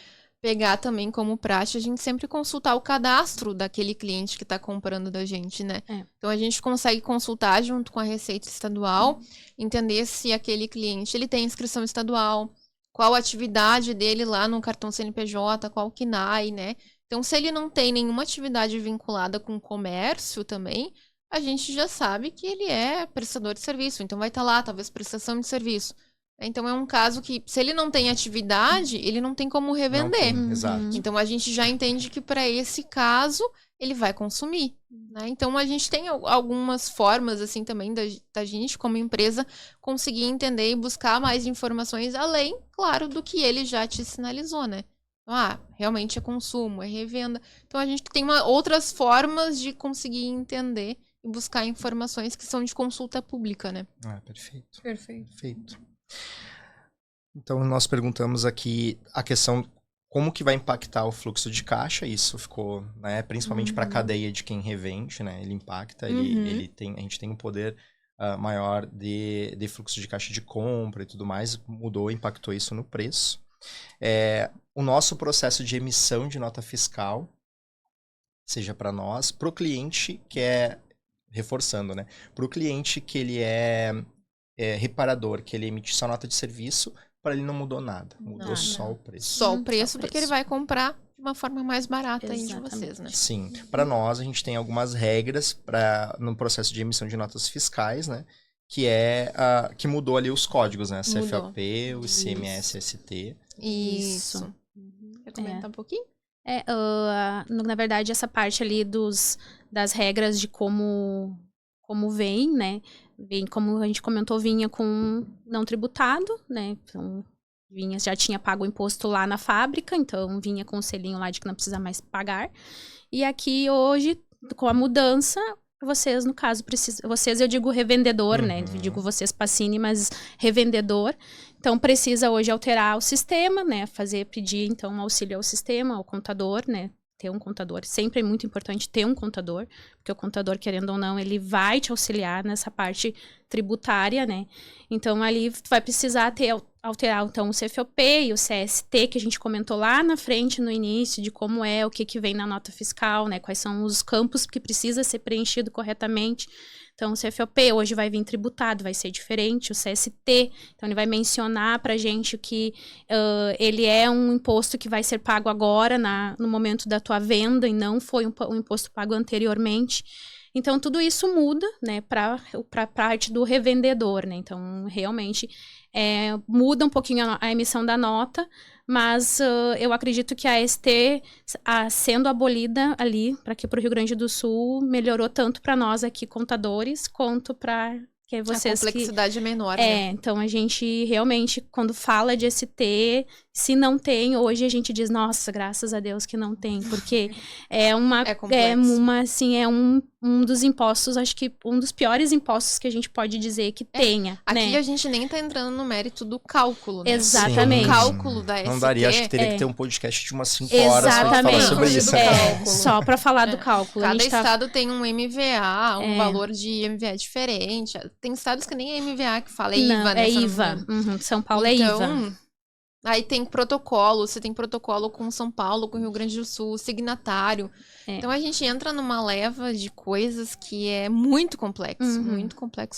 pegar também como praxe a gente sempre consultar o cadastro daquele cliente que está comprando da gente, né? Então, a gente consegue consultar junto com a Receita Estadual, entender se aquele cliente ele tem inscrição estadual, qual a atividade dele lá no cartão CNPJ, qual KNAI, né? Então, se ele não tem nenhuma atividade vinculada com comércio também, a gente já sabe que ele é prestador de serviço. Então, vai estar lá, talvez, prestação de serviço. Então, é um caso que, se ele não tem atividade, ele não tem como revender. Não tem, exato. Então, a gente já entende que, para esse caso, ele vai consumir. Né? Então, a gente tem algumas formas, assim, também da gente, como empresa, conseguir entender e buscar mais informações, além, claro, do que ele já te sinalizou, né? Realmente é consumo, é revenda. Então, a gente tem outras formas de conseguir entender e buscar informações que são de consulta pública, né? Perfeito. Perfeito. Então, nós perguntamos aqui a questão como que vai impactar o fluxo de caixa. Isso ficou, né, principalmente para a cadeia de quem revende, né? Ele impacta, a gente tem um poder maior de fluxo de caixa de compra e tudo mais. Mudou, impactou isso no preço. O nosso processo de emissão de nota fiscal, seja para nós, para o cliente que reforçando, né? Para o cliente que ele é reparador, que ele emite só nota de serviço, para ele não mudou nada. Mudou só o preço. Só o preço, porque ele vai comprar de uma forma mais barata aí de vocês, né? Sim. Para nós, a gente tem algumas regras no processo de emissão de notas fiscais, né? Que mudou ali os códigos, né? CFOP, o ICMS, ST. Isso. Quer comentar um pouquinho? Na verdade, essa parte ali das regras de como vem, né? Vem, como a gente comentou, vinha com não tributado, né? Então, já tinha pago o imposto lá na fábrica, então vinha com o selinho lá de que não precisa mais pagar. E aqui hoje, com a mudança, vocês, no caso, vocês, eu digo revendedor, né? Eu digo vocês Pacini, mas revendedor. Então, precisa hoje alterar o sistema, né? Pedir, então, um auxílio ao sistema, ao contador, né? Ter um contador. Sempre é muito importante ter um contador, porque o contador, querendo ou não, ele vai te auxiliar nessa parte tributária, né? Então, ali tu vai precisar alterar, então, o CFOP e o CST, que a gente comentou lá na frente, no início, de como o que vem na nota fiscal, né? Quais são os campos que precisa ser preenchido corretamente. Então, o CFOP hoje vai vir tributado, vai ser diferente. O CST, então, ele vai mencionar pra gente que ele é um imposto que vai ser pago agora, no momento da tua venda, e não foi um imposto pago anteriormente. Então, tudo isso muda, né, para a parte do revendedor, né? Então, realmente, muda um pouquinho a emissão da nota, mas eu acredito que a ST, sendo abolida ali, para aqui para o Rio Grande do Sul, melhorou tanto para nós aqui, contadores, quanto para vocês. A complexidade é menor, né? Então a gente realmente, quando fala de ST, se não tem, hoje a gente diz, nossa, graças a Deus que não tem, porque um dos impostos, acho que um dos piores impostos que a gente pode dizer que tenha. Aqui né? a gente nem tá entrando no mérito do cálculo, né? Exatamente. O cálculo da ST. Não daria, acho que teria que ter um podcast de umas 5 horas pra falar sobre isso. Só para falar do cálculo. Cada estado tem um MVA, um valor de MVA diferente. Tem estados que nem é MVA que fala, é IVA, né? É IVA. São Paulo é IVA. Aí tem protocolo, você tem protocolo com São Paulo, com Rio Grande do Sul, signatário. Então a gente entra numa leva de coisas que é muito complexo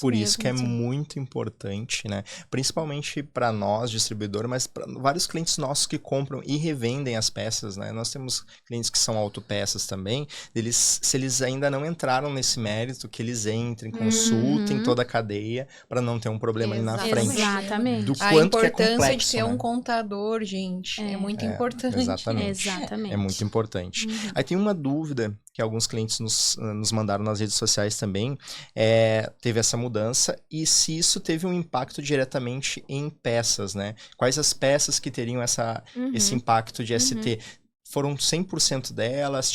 Por mesmo, isso que é assim. muito importante, né? Principalmente para nós, distribuidor, mas para vários clientes nossos que compram e revendem as peças, né? Nós temos clientes que são autopeças também. Se eles ainda não entraram nesse mérito, que eles entrem, consultem toda a cadeia para não ter um problema ali na frente. Exatamente. Do A quanto que é importância complexo, de ter né? um contador, gente, é muito importante. Exatamente. Exatamente. É muito importante. Aí tem uma dúvida que alguns clientes nos mandaram nas redes sociais também, teve essa mudança, e se isso teve um impacto diretamente em peças, né? Quais as peças que teriam esse impacto de ST? Foram 100% delas?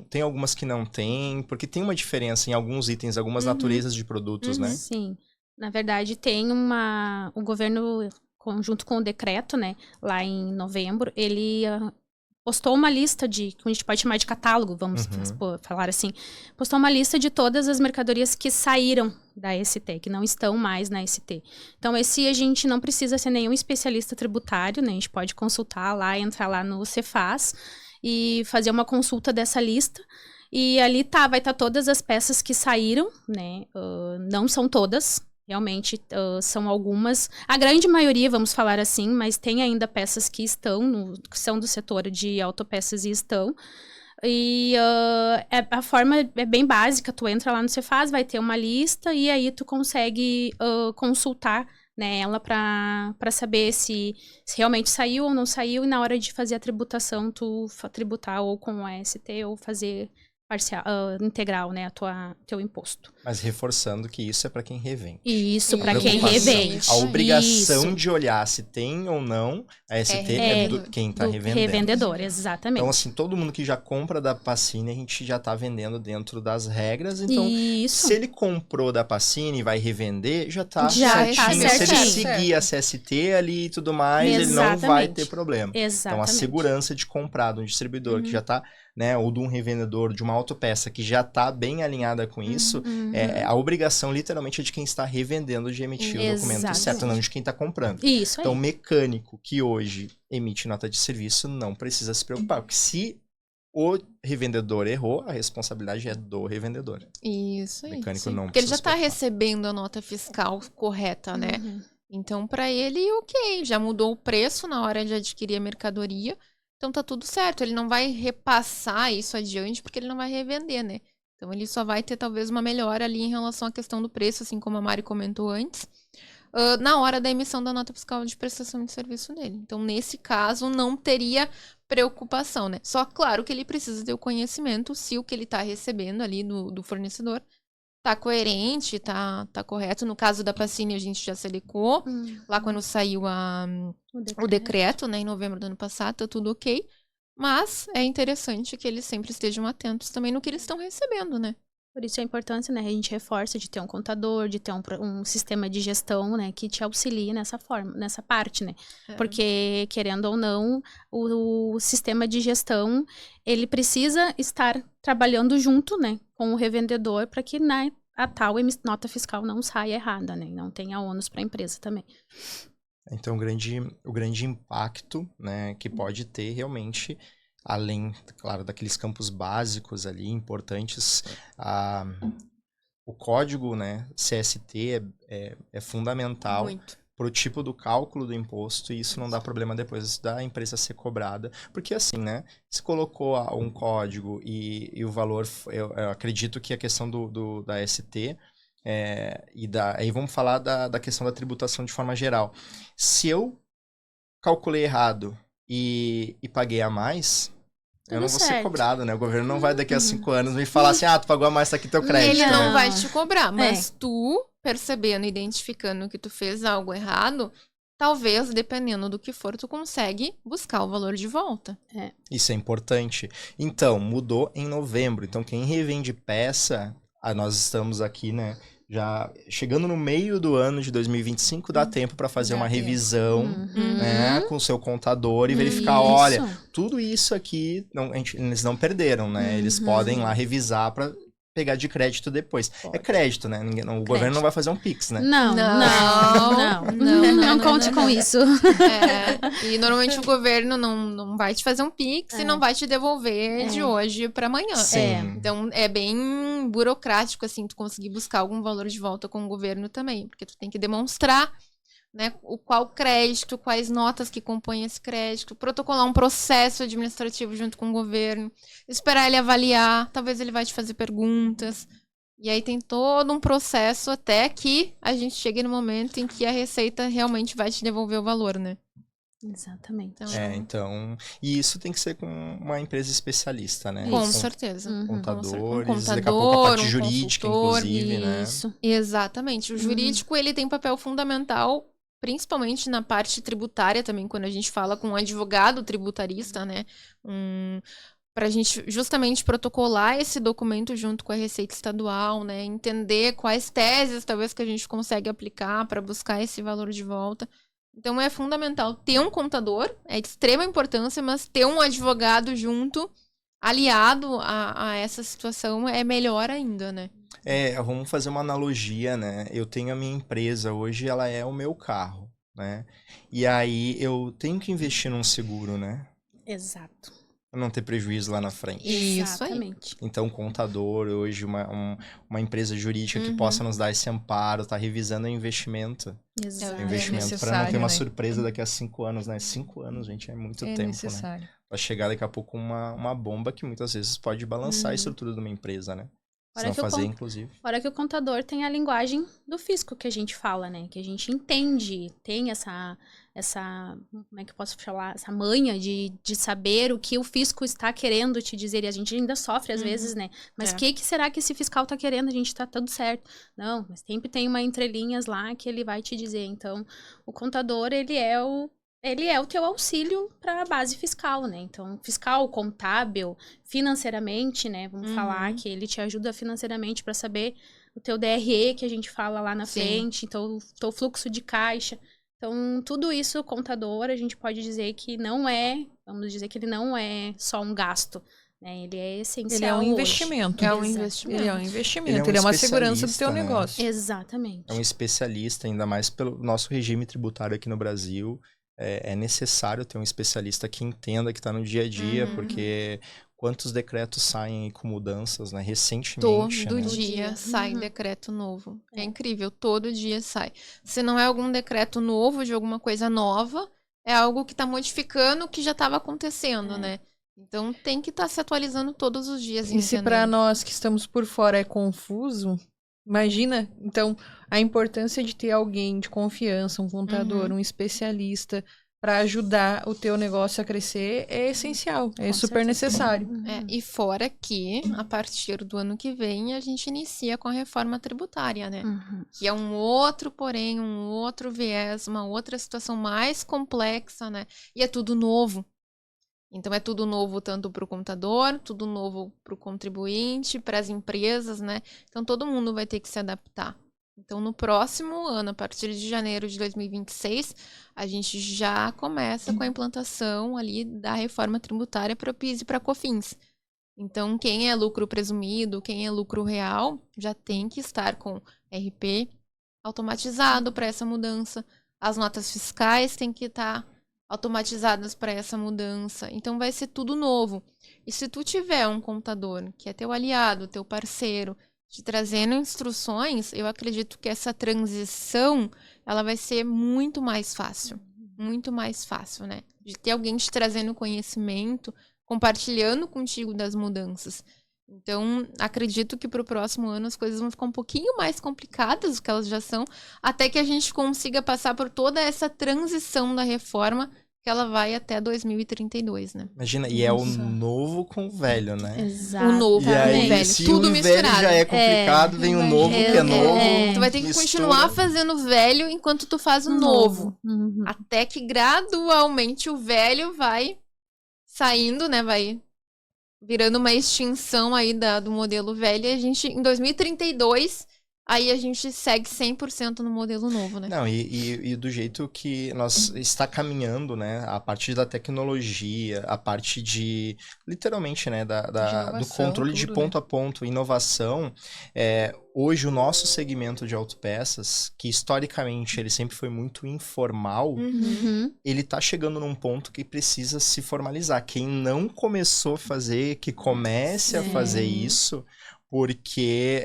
Tem algumas que não tem? Porque tem uma diferença em alguns itens, algumas naturezas de produtos, né? Sim. Na verdade, tem o governo, junto com o decreto, né? Lá em novembro, ele postou uma lista que a gente pode chamar de catálogo, vamos falar assim. Postou uma lista de todas as mercadorias que saíram da ST, que não estão mais na ST. Então, a gente não precisa ser nenhum especialista tributário, né? A gente pode consultar lá, entrar lá no Cefaz e fazer uma consulta dessa lista. E ali vai estar todas as peças que saíram, né? Não são todas. Realmente, são algumas. A grande maioria, vamos falar assim, mas tem ainda peças que que são do setor de autopeças e estão. E a forma é bem básica, tu entra lá no Cefaz, vai ter uma lista e aí tu consegue consultar, né, ela para saber se realmente saiu ou não saiu, e na hora de fazer a tributação, tu tributar ou com a ST ou fazer parcial, integral, né, teu imposto. Mas reforçando que isso é para quem revende. Isso, para quem revende. A obrigação de olhar se tem ou não a ST é do quem está revendendo. Revendedor, exatamente. Então, assim, todo mundo que já compra da Pacini, a gente já está vendendo dentro das regras. Então, se ele comprou da Pacini e vai revender, já está certinho. Se ele seguir a CST ali e tudo mais, ele não vai ter problema. Então, a segurança de comprar de um distribuidor que já está, né, ou de um revendedor, de uma autopeça que já está bem alinhada com isso, a obrigação literalmente é de quem está revendendo de emitir o documento certo, não de quem está comprando. Isso aí. Então, o mecânico que hoje emite nota de serviço não precisa se preocupar, porque se o revendedor errou, a responsabilidade é do revendedor. Isso aí. O mecânico não porque ele já precisa está recebendo a nota fiscal correta, né? Então, para ele, ok, já mudou o preço na hora de adquirir a mercadoria. Então tá tudo certo, ele não vai repassar isso adiante porque ele não vai revender, né? Então ele só vai ter talvez uma melhora ali em relação à questão do preço, assim como a Mari comentou antes, na hora da emissão da nota fiscal de prestação de serviço dele. Então nesse caso não teria preocupação, né? Só claro que ele precisa ter o conhecimento se o que ele tá recebendo ali do fornecedor tá coerente, tá correto. No caso da Pacini, a gente já se adequou. Lá quando saiu o decreto, né, em novembro do ano passado, tá tudo ok. Mas é interessante que eles sempre estejam atentos também no que eles estão recebendo, né? Por isso a importância, né, a gente reforça de ter um contador, de ter um sistema de gestão, né, que te auxilie nessa parte, né? Porque, querendo ou não, o sistema de gestão, ele precisa estar trabalhando junto, né, com o revendedor para que a tal nota fiscal não saia errada, né? Não tenha ônus para a empresa também. Então, o grande impacto, né, que pode ter realmente, além, claro, daqueles campos básicos ali, importantes, o código, né, CST é fundamental para o tipo do cálculo do imposto, e isso não dá problema depois da empresa ser cobrada. Porque assim, né, se colocou um código e o valor, eu acredito que a questão da ST... aí vamos falar da questão da tributação de forma geral. Se eu calculei errado e paguei a mais, eu não vou ser cobrado, né? O governo não vai daqui a 5 anos me falar assim, tu pagou a mais, tá aqui teu crédito. Ele não vai te cobrar, mas tu, percebendo, identificando que tu fez algo errado, talvez, dependendo do que for, tu consegue buscar o valor de volta. Isso é importante. Então, mudou em novembro. Então, quem revende peça, nós estamos aqui, né? Já chegando no meio do ano de 2025, dá tempo para fazer uma revisão, né, com o seu contador e verificar, olha, tudo isso aqui eles não perderam, né? Eles podem lá revisar para pegar de crédito depois. Pode. É crédito, né? O governo não vai fazer um Pix, né? Não, conte com isso. E normalmente o governo não vai te fazer um Pix e não vai te devolver de hoje para amanhã. Sim. Então, é bem burocrático, assim, tu conseguir buscar algum valor de volta com o governo também. Porque tu tem que demonstrar, né, qual crédito, quais notas que compõem esse crédito, protocolar um processo administrativo junto com o governo, esperar ele avaliar, talvez ele vai te fazer perguntas. E aí tem todo um processo até que a gente chegue no momento em que a Receita realmente vai te devolver o valor, né? Exatamente. Então, E isso tem que ser com uma empresa especialista, né? com certeza. Contadores, daqui a pouco a parte jurídica, inclusive, né? Isso. Exatamente. O jurídico, ele tem um papel fundamental, principalmente na parte tributária também, quando a gente fala com um advogado tributarista, né? Para a gente justamente protocolar esse documento junto com a Receita Estadual, né? Entender quais teses talvez que a gente consegue aplicar para buscar esse valor de volta. Então é fundamental ter um contador, é de extrema importância, mas ter um advogado junto, aliado a essa situação, é melhor ainda, né? Vamos fazer uma analogia, né? Eu tenho a minha empresa hoje, ela é o meu carro, né? E aí eu tenho que investir num seguro, né? Exato. Pra não ter prejuízo lá na frente. Exatamente. Então, contador, hoje, uma empresa jurídica que possa nos dar esse amparo, tá revisando o investimento. Exato. O investimento para não ter uma surpresa daqui a 5 anos, né? 5 anos, gente, é muito tempo, necessário. né? Vai chegar daqui a pouco uma bomba que muitas vezes pode balançar a estrutura de uma empresa, né? Se não fazer, inclusive. Fora que o contador tem a linguagem do fisco que a gente fala, né? Que a gente entende, tem essa como é que eu posso falar? Essa manha de saber o que o fisco está querendo te dizer. E a gente ainda sofre às vezes, né? Mas o que será que esse fiscal tá querendo? A gente tá tudo certo. Não, mas sempre tem uma entrelinhas lá que ele vai te dizer. Então, o contador, ele é o teu auxílio para a base fiscal, né? Então, fiscal, contábil, financeiramente, né? Vamos falar que ele te ajuda financeiramente para saber o teu DRE, que a gente fala lá na frente, então o teu fluxo de caixa. Então, tudo isso, o contador, a gente pode dizer que vamos dizer que ele não é só um gasto, né? Ele é essencial. Ele é um hoje. investimento. É um investimento. Ele é um investimento, ele é uma segurança do teu né? negócio. Exatamente. É um especialista, ainda mais pelo nosso regime tributário aqui no Brasil. É necessário ter um especialista que entenda, que está no dia a dia, porque quantos decretos saem com mudanças, né? Recentemente. Todo né? dia sai decreto novo. É incrível, todo dia sai. Se não é algum decreto novo, de alguma coisa nova, é algo que está modificando o que já estava acontecendo, né? Então tem que estar se atualizando todos os dias. E se para nós que estamos por fora é confuso, imagina, então, a importância de ter alguém de confiança, um contador, um especialista, para ajudar o teu negócio a crescer é essencial, é super necessário. E fora que, a partir do ano que vem, a gente inicia com a reforma tributária, né? Que é um outro, porém, um outro viés, uma outra situação mais complexa, né? E é tudo novo. Então, é tudo novo tanto para o contador, tudo novo para o contribuinte, para as empresas, né? Então, todo mundo vai ter que se adaptar. Então, no próximo ano, a partir de janeiro de 2026, a gente já começa com a implantação ali da reforma tributária para o PIS e para a COFINS. Então, quem é lucro presumido, quem é lucro real, já tem que estar com RP automatizado para essa mudança. As notas fiscais têm que estar automatizadas para essa mudança. Então, vai ser tudo novo. E se tu tiver um contador que é teu aliado, teu parceiro, te trazendo instruções, eu acredito que essa transição, ela vai ser muito mais fácil, né? De ter alguém te trazendo conhecimento, compartilhando contigo das mudanças. Então, acredito que para o próximo ano as coisas vão ficar um pouquinho mais complicadas do que elas já são, até que a gente consiga passar por toda essa transição da reforma, que ela vai até 2032, né? Imagina, e é o novo com o velho, né? Exato. O novo E aí, com o velho, se tudo o misturado. velho já é complicado, vem o novo que é novo. Tu vai ter que continuar fazendo velho enquanto tu faz o novo. Até que gradualmente o velho vai saindo, né? Vai virando uma extinção aí do modelo velho. E a gente, em 2032, aí a gente segue 100% no modelo novo, né? Não, e do jeito que nós está caminhando, né, a partir da tecnologia, a parte de, literalmente, né, do inovação, controle de tudo, ponto a ponto, inovação, hoje o nosso segmento de autopeças, que historicamente ele sempre foi muito informal, ele tá chegando num ponto que precisa se formalizar. Quem não começou a fazer, que comece a fazer isso, porque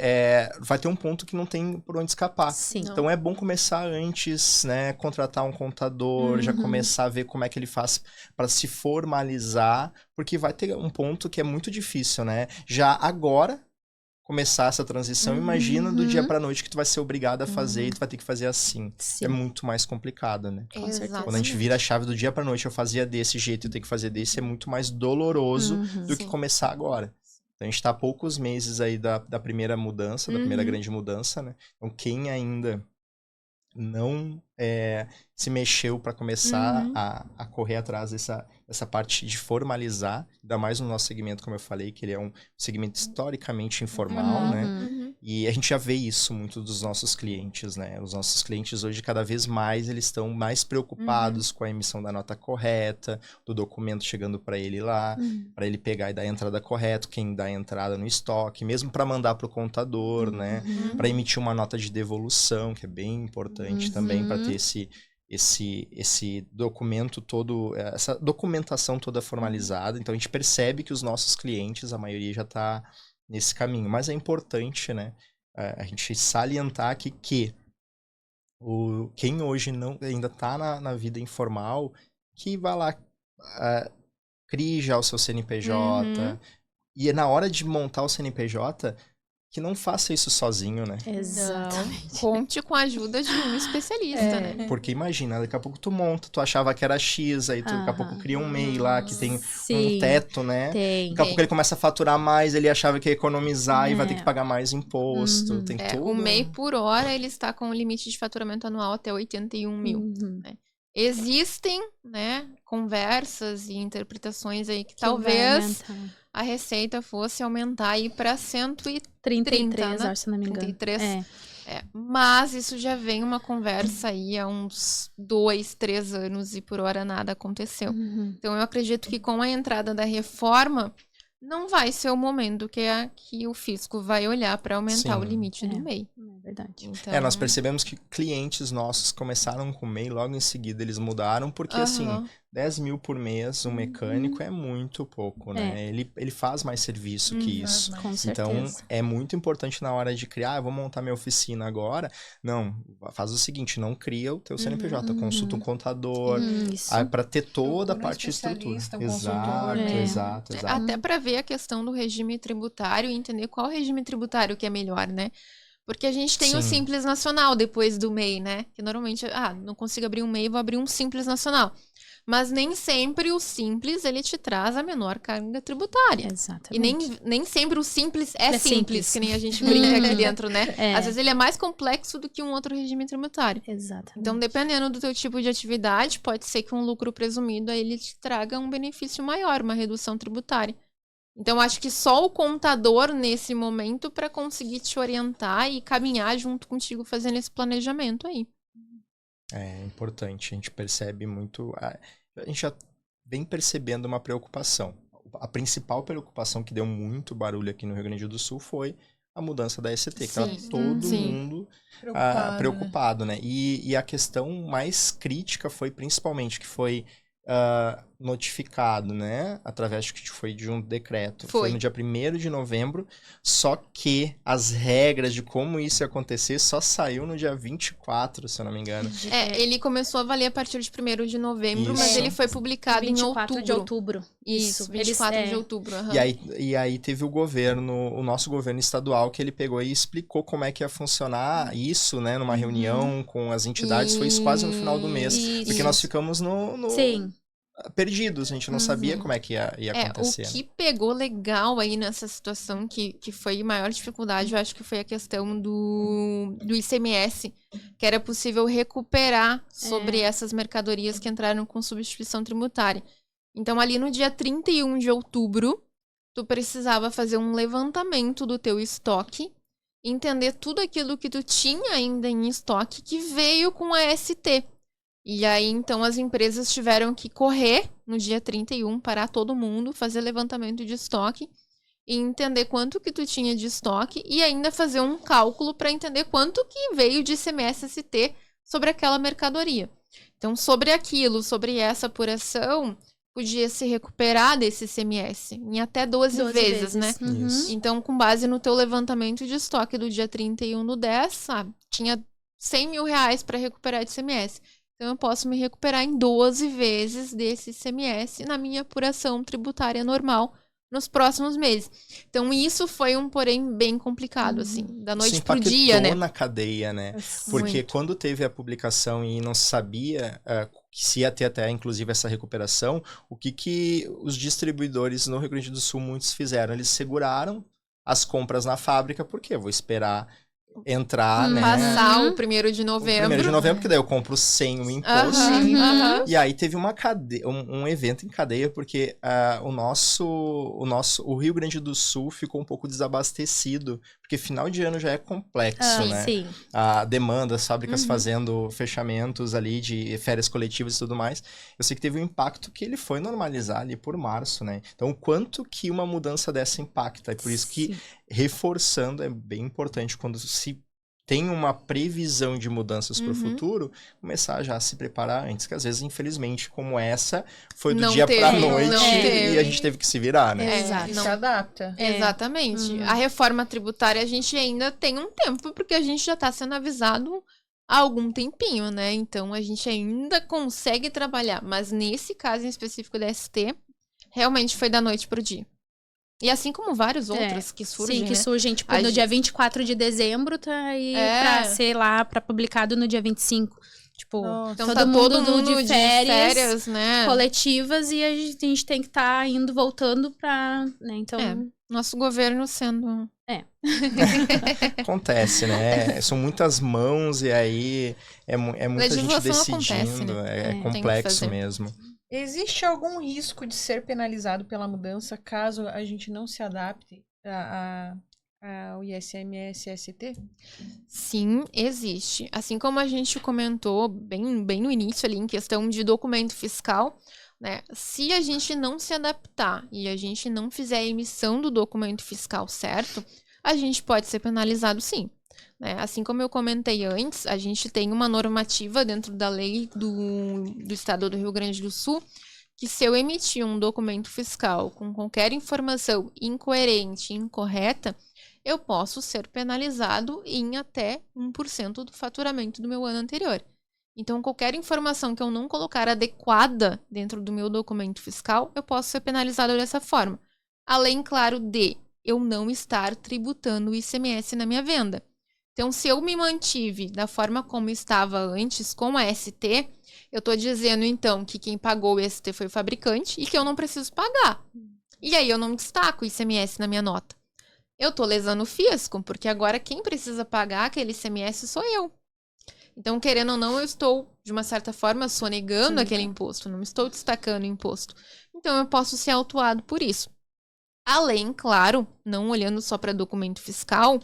vai ter um ponto que não tem por onde escapar. Sim. Então é bom começar antes, né? Contratar um contador, já começar a ver como é que ele faz para se formalizar, porque vai ter um ponto que é muito difícil, né? Já agora começar essa transição, imagina do dia pra noite que tu vai ser obrigado a fazer e tu vai ter que fazer assim. Sim. É muito mais complicado, né? Com certeza. Quando a gente vira a chave do dia pra noite, eu fazia desse jeito, eu tenho que fazer desse, é muito mais doloroso do que começar agora. Então, a gente tá há poucos meses aí da primeira mudança, da primeira grande mudança, né? Então, quem ainda não se mexeu para começar a correr atrás dessa parte de formalizar, ainda mais no nosso segmento, como eu falei, que ele é um segmento historicamente informal, né? E a gente já vê isso muito dos nossos clientes, né? Os nossos clientes hoje, cada vez mais, eles estão mais preocupados com a emissão da nota correta, do documento chegando para ele lá, para ele pegar e dar a entrada correta, quem dá a entrada no estoque, mesmo para mandar para o contador, né? Para emitir uma nota de devolução, que é bem importante também para ter esse documento todo, essa documentação toda formalizada. Então, a gente percebe que os nossos clientes, a maioria já está nesse caminho. Mas é importante, né, a gente salientar aqui que quem hoje ainda está na vida informal, que vai lá, crie já o seu CNPJ, e na hora de montar o CNPJ, que não faça isso sozinho, né? Exatamente. Conte com a ajuda de um especialista, né? Porque imagina, daqui a pouco tu monta, tu achava que era X, aí tu daqui a pouco cria um MEI lá que tem um teto, né? Daqui a pouco ele começa a faturar mais, ele achava que ia economizar e vai ter que pagar mais imposto. Tem tudo. O MEI por hora, ele está com o limite de faturamento anual até 81 mil. Né? Existem, né, conversas e interpretações aí que talvez a receita fosse aumentar aí para 133, né? Se não me engano. 33. Mas isso já vem uma conversa aí há uns 2, 3 anos e por hora nada aconteceu. Então eu acredito que com a entrada da reforma não vai ser o momento que o fisco vai olhar para aumentar o limite do MEI. É verdade. Então... nós percebemos que clientes nossos começaram com o MEI, logo em seguida eles mudaram, porque assim, 10 mil por mês, um mecânico é muito pouco, né? Ele faz mais serviço que isso. Com certeza. Então, é muito importante na hora de criar, eu vou montar minha oficina agora. Não, faz o seguinte, não cria o teu CNPJ, consulta um contador, para ter toda a parte de estrutura. Exato. Até para ver a questão do regime tributário e entender qual regime tributário que é melhor, né? Porque a gente tem o Simples Nacional depois do MEI, né? Que normalmente, não consigo abrir um MEI, vou abrir um Simples Nacional. Mas nem sempre o Simples, ele te traz a menor carga tributária. Exatamente. E nem sempre o Simples é simples, que nem a gente brinca aqui dentro, né? Às vezes ele é mais complexo do que um outro regime tributário. Exatamente. Então, dependendo do teu tipo de atividade, pode ser que um lucro presumido aí ele te traga um benefício maior, uma redução tributária. Então, acho que só o contador, nesse momento, para conseguir te orientar e caminhar junto contigo fazendo esse planejamento aí. É importante, a gente percebe muito... A gente já vem percebendo uma preocupação. A principal preocupação que deu muito barulho aqui no Rio Grande do Sul foi a mudança da ST, que estava todo mundo preocupado, né? E a questão mais crítica foi principalmente que foi... notificado, né? Através que foi de um decreto. Foi no dia 1º de novembro, só que as regras de como isso ia acontecer só saiu no dia 24, se eu não me engano. Ele começou a valer a partir de 1º de novembro, mas ele foi publicado em outubro. 24 de outubro. Isso, 24 de outubro. E aí teve o nosso governo estadual, que ele pegou e explicou como é que ia funcionar isso, né? Numa reunião com as entidades, foi isso quase no final do mês. Porque nós ficamos perdidos, a gente não sabia como é que ia acontecer. O que pegou legal aí nessa situação, que foi a maior dificuldade, eu acho que foi a questão do ICMS, que era possível recuperar sobre essas mercadorias que entraram com substituição tributária. Então, ali no dia 31 de outubro, tu precisava fazer um levantamento do teu estoque entender tudo aquilo que tu tinha ainda em estoque que veio com a ST. E aí, então, as empresas tiveram que correr no dia 31, parar todo mundo, fazer levantamento de estoque e entender quanto que tu tinha de estoque e ainda fazer um cálculo para entender quanto que veio de ICMS-ST sobre aquela mercadoria. Então, sobre aquilo, sobre essa apuração, podia se recuperar desse ICMS em até 12 vezes, né? Uhum. Isso. Então, com base no teu levantamento de estoque do dia 31/10, tinha 100 mil reais para recuperar de ICMS. Então, eu posso me recuperar em 12 vezes desse ICMS na minha apuração tributária normal nos próximos meses. Então, isso foi um porém bem complicado, assim, da noite pro dia, né? Isso impactou na cadeia, né? Porque Muito. quando teve a publicação e não se sabia que se ia ter até, inclusive, essa recuperação, o que os distribuidores no Rio Grande do Sul, muitos fizeram? Eles seguraram as compras na fábrica, porque eu vou esperar entrar, né? Passar o 1º de O novembro. 1º de novembro, que daí eu compro sem o imposto. Aham, aham. E aí teve um evento em cadeia, porque o Rio Grande do Sul ficou um pouco desabastecido, porque final de ano já é complexo, né? Sim. A demanda, as fábricas fazendo fechamentos ali de férias coletivas e tudo mais. Eu sei que teve um impacto que ele foi normalizar ali por março, né? Então, o quanto que uma mudança dessa impacta? É por isso que, reforçando, é bem importante quando se tem uma previsão de mudanças para o futuro, começar já a se preparar antes, que às vezes, infelizmente, como essa, foi do Não dia para teve, noite não e teve. a gente teve que se virar, né? Exato. Se adapta. Exatamente. A reforma tributária a gente ainda tem um tempo, porque a gente já está sendo avisado há algum tempinho, né? Então a gente ainda consegue trabalhar. Mas nesse caso em específico da ST, realmente foi da noite pro dia. E assim como vários outros que surgem, Sim, que né? surgem, tipo, A no gente- dia 24 de dezembro, tá aí É. pra publicado no dia 25. Tipo, Nossa. Então todo tá mundo todo mundo de férias, né? coletivas, e a gente tem que estar indo, voltando pra, né, então... Nosso governo sendo... Acontece, né? São muitas mãos e aí é muita gente Legislação decidindo. acontece, né? É Tem que complexo fazer. mesmo. Existe algum risco de ser penalizado pela mudança caso a gente não se adapte ao ICMS-ST? Sim, existe. Assim como a gente comentou bem no início ali, em questão de documento fiscal, né? Se a gente não se adaptar e a gente não fizer a emissão do documento fiscal certo, a gente pode ser penalizado sim. Né? Assim como eu comentei antes, a gente tem uma normativa dentro da lei do Estado do Rio Grande do Sul que se eu emitir um documento fiscal com qualquer informação incoerente, incorreta, eu posso ser penalizado em até 1% do faturamento do meu ano anterior. Então, qualquer informação que eu não colocar adequada dentro do meu documento fiscal, eu posso ser penalizado dessa forma. Além, claro, de eu não estar tributando o ICMS na minha venda. Então, se eu me mantive da forma como estava antes com a ST, eu estou dizendo, então, que quem pagou o ST foi o fabricante e que eu não preciso pagar. E aí eu não destaco o ICMS na minha nota. Eu estou lesando o fisco, porque agora quem precisa pagar aquele ICMS sou eu. Então, querendo ou não, eu estou, de uma certa forma, sonegando aquele imposto. Não estou destacando o imposto. Então, eu posso ser autuado por isso. Além, claro, não olhando só para documento fiscal,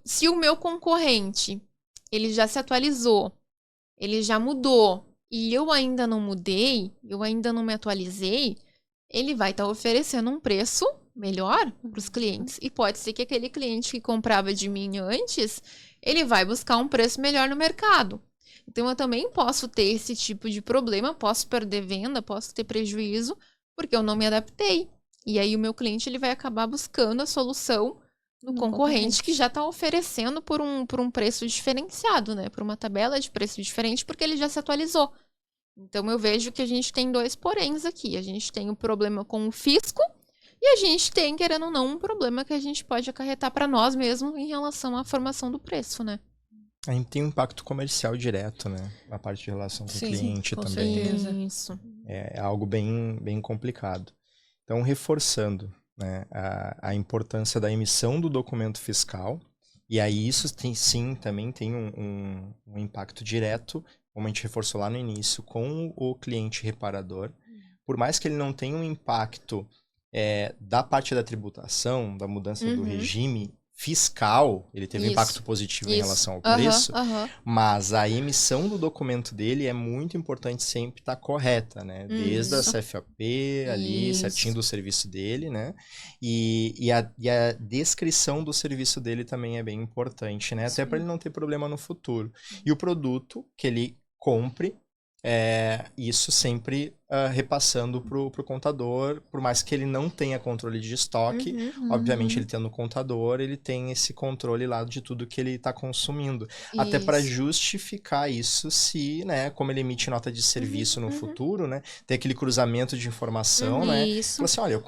se o meu concorrente, ele já se atualizou, ele já mudou, e eu ainda não mudei, eu ainda não me atualizei, ele vai estar oferecendo um preço melhor para os clientes. E pode ser que aquele cliente que comprava de mim antes, ele vai buscar um preço melhor no mercado. Então, eu também posso ter esse tipo de problema, posso perder venda, posso ter prejuízo, porque eu não me adaptei. E aí, o meu cliente ele vai acabar buscando a solução no concorrente que já está oferecendo por um preço diferenciado, né? Por uma tabela de preço diferente, porque ele já se atualizou. Então, eu vejo que a gente tem dois poréns aqui. A gente tem o problema com o fisco e a gente tem, querendo ou não, um problema que a gente pode acarretar para nós mesmos em relação à formação do preço, né? A gente tem um impacto comercial direto, né? Na parte de relação com o cliente com também. certeza. Isso. É algo bem complicado. Então, reforçando, né, a importância da emissão do documento fiscal, e aí isso também tem um impacto direto, como a gente reforçou lá no início, com o cliente reparador. Por mais que ele não tenha um impacto da parte da tributação, da mudança do regime fiscal, ele teve um Isso. impacto positivo em Isso. relação ao Aham, preço, aham. mas a emissão do documento dele é muito importante sempre estar correta, né? Desde a Isso. CFAP ali, Isso. certinho do serviço dele, né? E a descrição do serviço dele também é bem importante, né? Até para ele não ter problema no futuro. E o produto que ele compre, isso sempre repassando pro contador, por mais que ele não tenha controle de estoque, obviamente ele tendo contador, ele tem esse controle lá de tudo que ele está consumindo. Até para Isso. justificar isso se, né, como ele emite nota de serviço no futuro, né, tem aquele cruzamento de informação, né, Isso. fala assim, olha,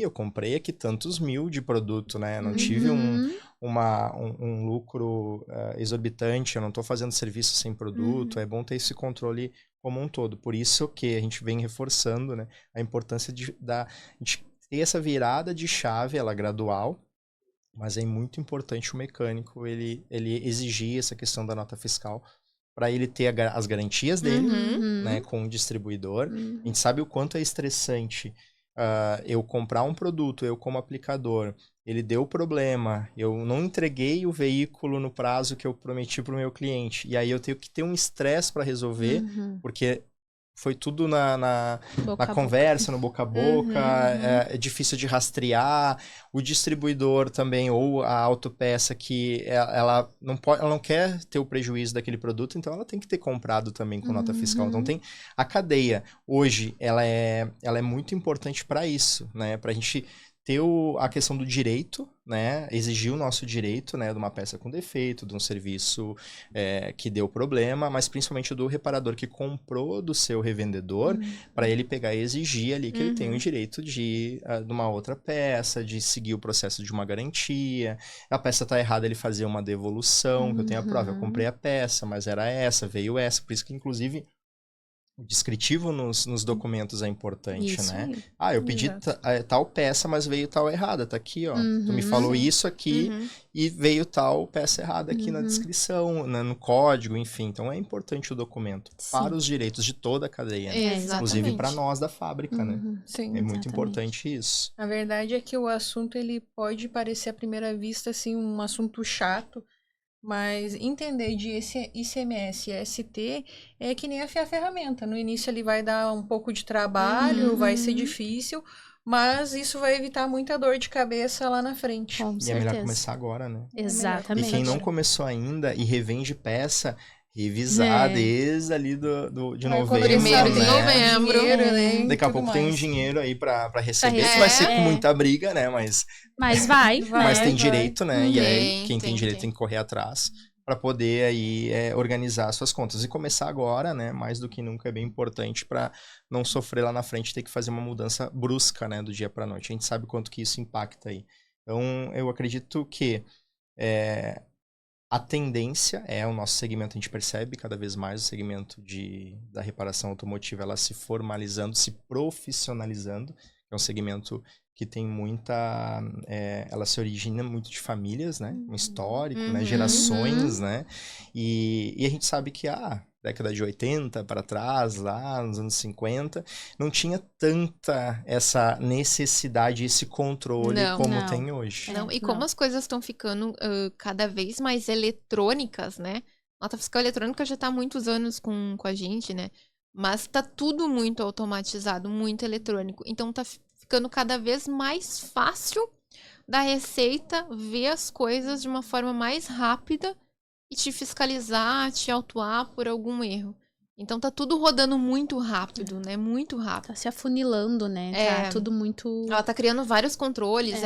eu comprei aqui tantos mil de produto, né, não tive um lucro exorbitante, eu não estou fazendo serviço sem produto, é bom ter esse controle como um todo. Por isso que a gente vem reforçando, né, a importância de ter essa virada de chave, ela gradual, mas é muito importante o mecânico ele exigir essa questão da nota fiscal para ele ter as garantias dele, né, com o distribuidor. A gente sabe o quanto é estressante eu comprar um produto, eu como aplicador, ele deu problema, eu não entreguei o veículo no prazo que eu prometi para o meu cliente, e aí eu tenho que ter um estresse para resolver, porque foi tudo na conversa, no boca a boca, é difícil de rastrear, o distribuidor também, ou a autopeça que ela não quer ter o prejuízo daquele produto, então ela tem que ter comprado também com nota fiscal. Então tem a cadeia. Hoje, ela é muito importante para isso, né? Para a gente ter a questão do direito, né? Exigir o nosso direito, né? De uma peça com defeito, de um serviço que deu problema, mas principalmente do reparador que comprou do seu revendedor, para ele pegar e exigir ali que ele tem o direito de uma outra peça, de seguir o processo de uma garantia. A peça tá errada, ele fazer uma devolução, que eu tenho a prova, eu comprei a peça, mas era essa, veio essa, por isso que inclusive o descritivo nos documentos é importante, Isso né? aí. Eu pedi tal peça, mas veio tal errada, tá aqui, ó. Tu me falou isso aqui e veio tal peça errada aqui na descrição, no código, enfim. Então é importante o documento para os direitos de toda a cadeia, né? Inclusive para nós da fábrica, né? Sim, é muito importante isso. A verdade é que o assunto ele pode parecer à primeira vista assim um assunto chato, mas entender de ICMS e ST é que nem a ferramenta. No início ele vai dar um pouco de trabalho, vai ser difícil, mas isso vai evitar muita dor de cabeça lá na frente. Com E certeza. é melhor começar agora, né? Exatamente. E quem não começou ainda e revende peça, revisar desde ali de novembro, primeiro de né? novembro, né? Daqui a pouco tem um dinheiro aí pra receber, que vai ser com muita briga, né? Mas tem direito, né? E aí quem tem direito tem que correr atrás para poder aí organizar suas contas. E começar agora, né? Mais do que nunca é bem importante para não sofrer lá na frente e ter que fazer uma mudança brusca, né? Do dia para noite. A gente sabe quanto que isso impacta aí. Então, eu acredito que a tendência o nosso segmento, a gente percebe cada vez mais o segmento da reparação automotiva, ela se formalizando, se profissionalizando. É um segmento que tem muita... ela se origina muito de famílias, né? Um histórico, né? Gerações, né? E a gente sabe que década de 80 para trás, lá nos anos 50, não tinha tanta essa necessidade, esse controle como tem hoje. Não, e como as coisas estão ficando cada vez mais eletrônicas, né? Nota fiscal eletrônica já está há muitos anos com a gente, né? Mas tá tudo muito automatizado, muito eletrônico. Então tá ficando cada vez mais fácil da Receita ver as coisas de uma forma mais rápida e te fiscalizar, te autuar por algum erro. Então tá tudo rodando muito rápido, né? Muito rápido. Tá se afunilando, né? Tá tudo muito... Ela tá criando vários controles,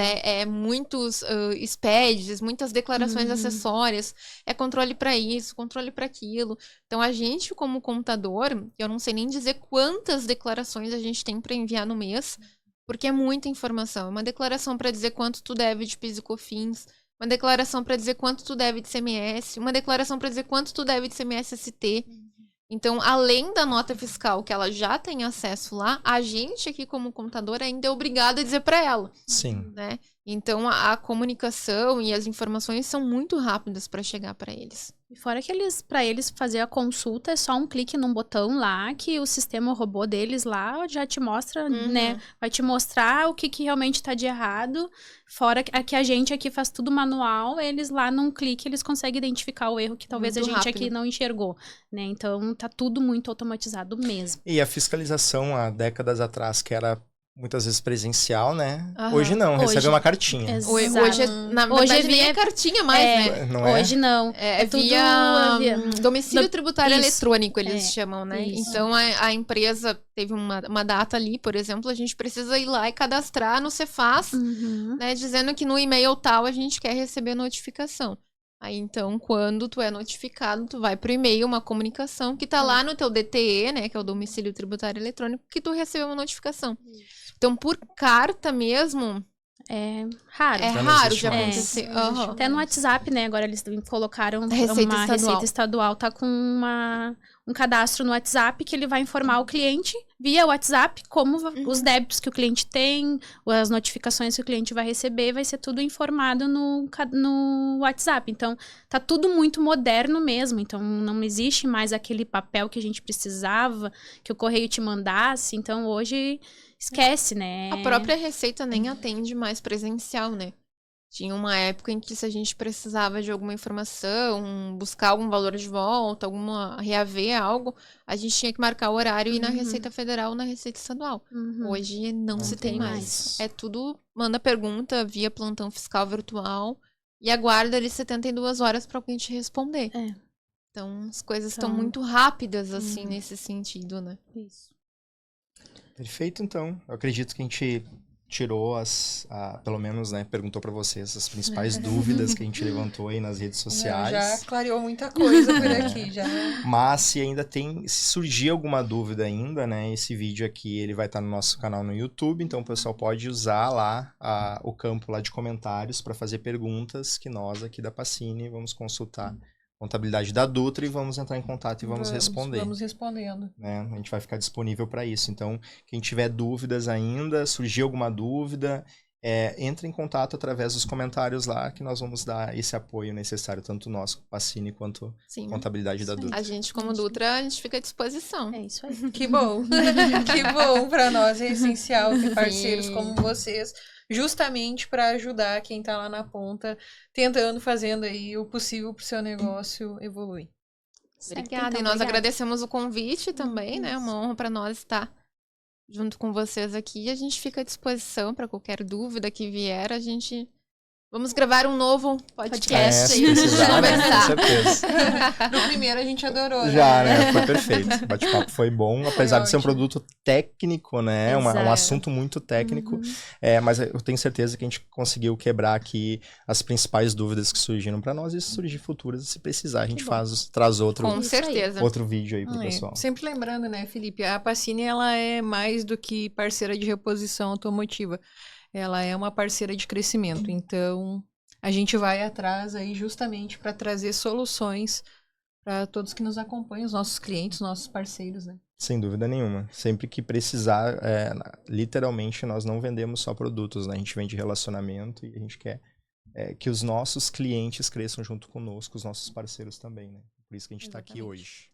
muitos SPEDs, muitas declarações acessórias, controle para isso, controle para aquilo. Então a gente, como contador, eu não sei nem dizer quantas declarações a gente tem para enviar no mês, porque é muita informação. Uma declaração para dizer quanto tu deve de PIS e COFINS, uma declaração para dizer quanto tu deve de CMS, uma declaração para dizer quanto tu deve de CMS-ST. Então, além da nota fiscal, que ela já tem acesso lá, a gente aqui como contador ainda é obrigado a dizer para ela. Sim. Né? Então, a comunicação e as informações são muito rápidas para chegar para eles. E fora que para eles fazer a consulta, é só um clique num botão lá, que o sistema robô deles lá já te mostra, né? Vai te mostrar o que realmente tá de errado. Fora que a gente aqui faz tudo manual, eles lá num clique, eles conseguem identificar o erro que talvez Muito a gente rápido. aqui não enxergou, né? Então, tá tudo muito automatizado mesmo. E a fiscalização, há décadas atrás, que era muitas vezes presencial, né? Aham. Hoje não, recebe Hoje- uma cartinha. Exato. Hoje, na Hoje verdade, nem via- é cartinha mais, né? Não é? Hoje não. É tudo via domicílio tributário isso. eletrônico, eles chamam, né? isso. Então, a empresa teve uma data ali, por exemplo, a gente precisa ir lá e cadastrar no Cefaz, Uhum. né? Dizendo que no e-mail tal a gente quer receber notificação. Aí, então, quando tu é notificado, tu vai pro e-mail, uma comunicação que tá lá no teu DTE, né? Que é o domicílio tributário eletrônico, que tu recebeu uma notificação. Então, por carta mesmo, É raro. é Já não raro existe de mais. acontecer. Não existe Aham. Até no WhatsApp, né? Agora eles colocaram Receita uma estadual. receita estadual, tá com um cadastro no WhatsApp que ele vai informar o cliente via WhatsApp como os débitos que o cliente tem, as notificações que o cliente vai receber, vai ser tudo informado no WhatsApp. Então, tá tudo muito moderno mesmo. Então, não existe mais aquele papel que a gente precisava, que o correio te mandasse. Então, hoje, esquece, né? A própria Receita nem atende mais presencial, né? Tinha uma época em que se a gente precisava de alguma informação, buscar algum valor de volta, reaver algo, a gente tinha que marcar o horário e ir na Receita Federal ou na Receita Estadual. Uhum. Hoje não se tem mais. mais. É tudo, manda pergunta via plantão fiscal virtual e aguarda ali 72 horas para alguém te responder. É. Então, as coisas estão Então, muito rápidas, assim, nesse sentido, né? Isso. Perfeito, então. Eu acredito que a gente tirou pelo menos, né, perguntou para vocês as principais dúvidas que a gente levantou aí nas redes sociais. Já clareou muita coisa por aqui, já. Mas se se surgir alguma dúvida ainda, né, esse vídeo aqui, ele vai estar no nosso canal no YouTube, então o pessoal pode usar lá o campo lá de comentários para fazer perguntas que nós aqui da Pacini vamos consultar a contabilidade da Dutra e vamos entrar em contato e vamos responder. Vamos respondendo. Né? A gente vai ficar disponível para isso. Então, quem tiver dúvidas ainda, surgir alguma dúvida, entre em contato através dos comentários lá, que nós vamos dar esse apoio necessário, tanto nós, Pacini, quanto Sim. a contabilidade da Dutra. A gente, como Dutra, a gente fica à disposição. É isso aí. Que bom. Que bom para nós. É essencial ter parceiros Sim. como vocês, justamente para ajudar quem tá lá na ponta, fazendo aí o possível pro seu negócio evoluir. Obrigada. Então, E nós obrigada. agradecemos o convite também, né? Uma honra para nós estar junto com vocês aqui. A gente fica à disposição para qualquer dúvida que vier. Vamos gravar um novo podcast Se aí pra gente precisar, né? Com conversar. certeza. No primeiro a gente adorou, Já, né? Foi perfeito. O bate-papo foi bom, apesar de ser um ótimo. produto técnico, né? Um Exato. assunto muito técnico. Mas eu tenho certeza que a gente conseguiu quebrar aqui as principais dúvidas que surgiram para nós. E se surgir futuras, se precisar, a gente traz outro Com certeza. vídeo aí pro pessoal. Sempre lembrando, né, Felipe, a Pacini, ela é mais do que parceira de reposição automotiva. Ela é uma parceira de crescimento. Então, a gente vai atrás aí justamente para trazer soluções para todos que nos acompanham, os nossos clientes, nossos parceiros, né? Sem dúvida nenhuma. Sempre que precisar, literalmente, nós não vendemos só produtos, né? A gente vende relacionamento e a gente quer que os nossos clientes cresçam junto conosco, os nossos parceiros também, né? Por isso que a gente está aqui Exatamente. hoje.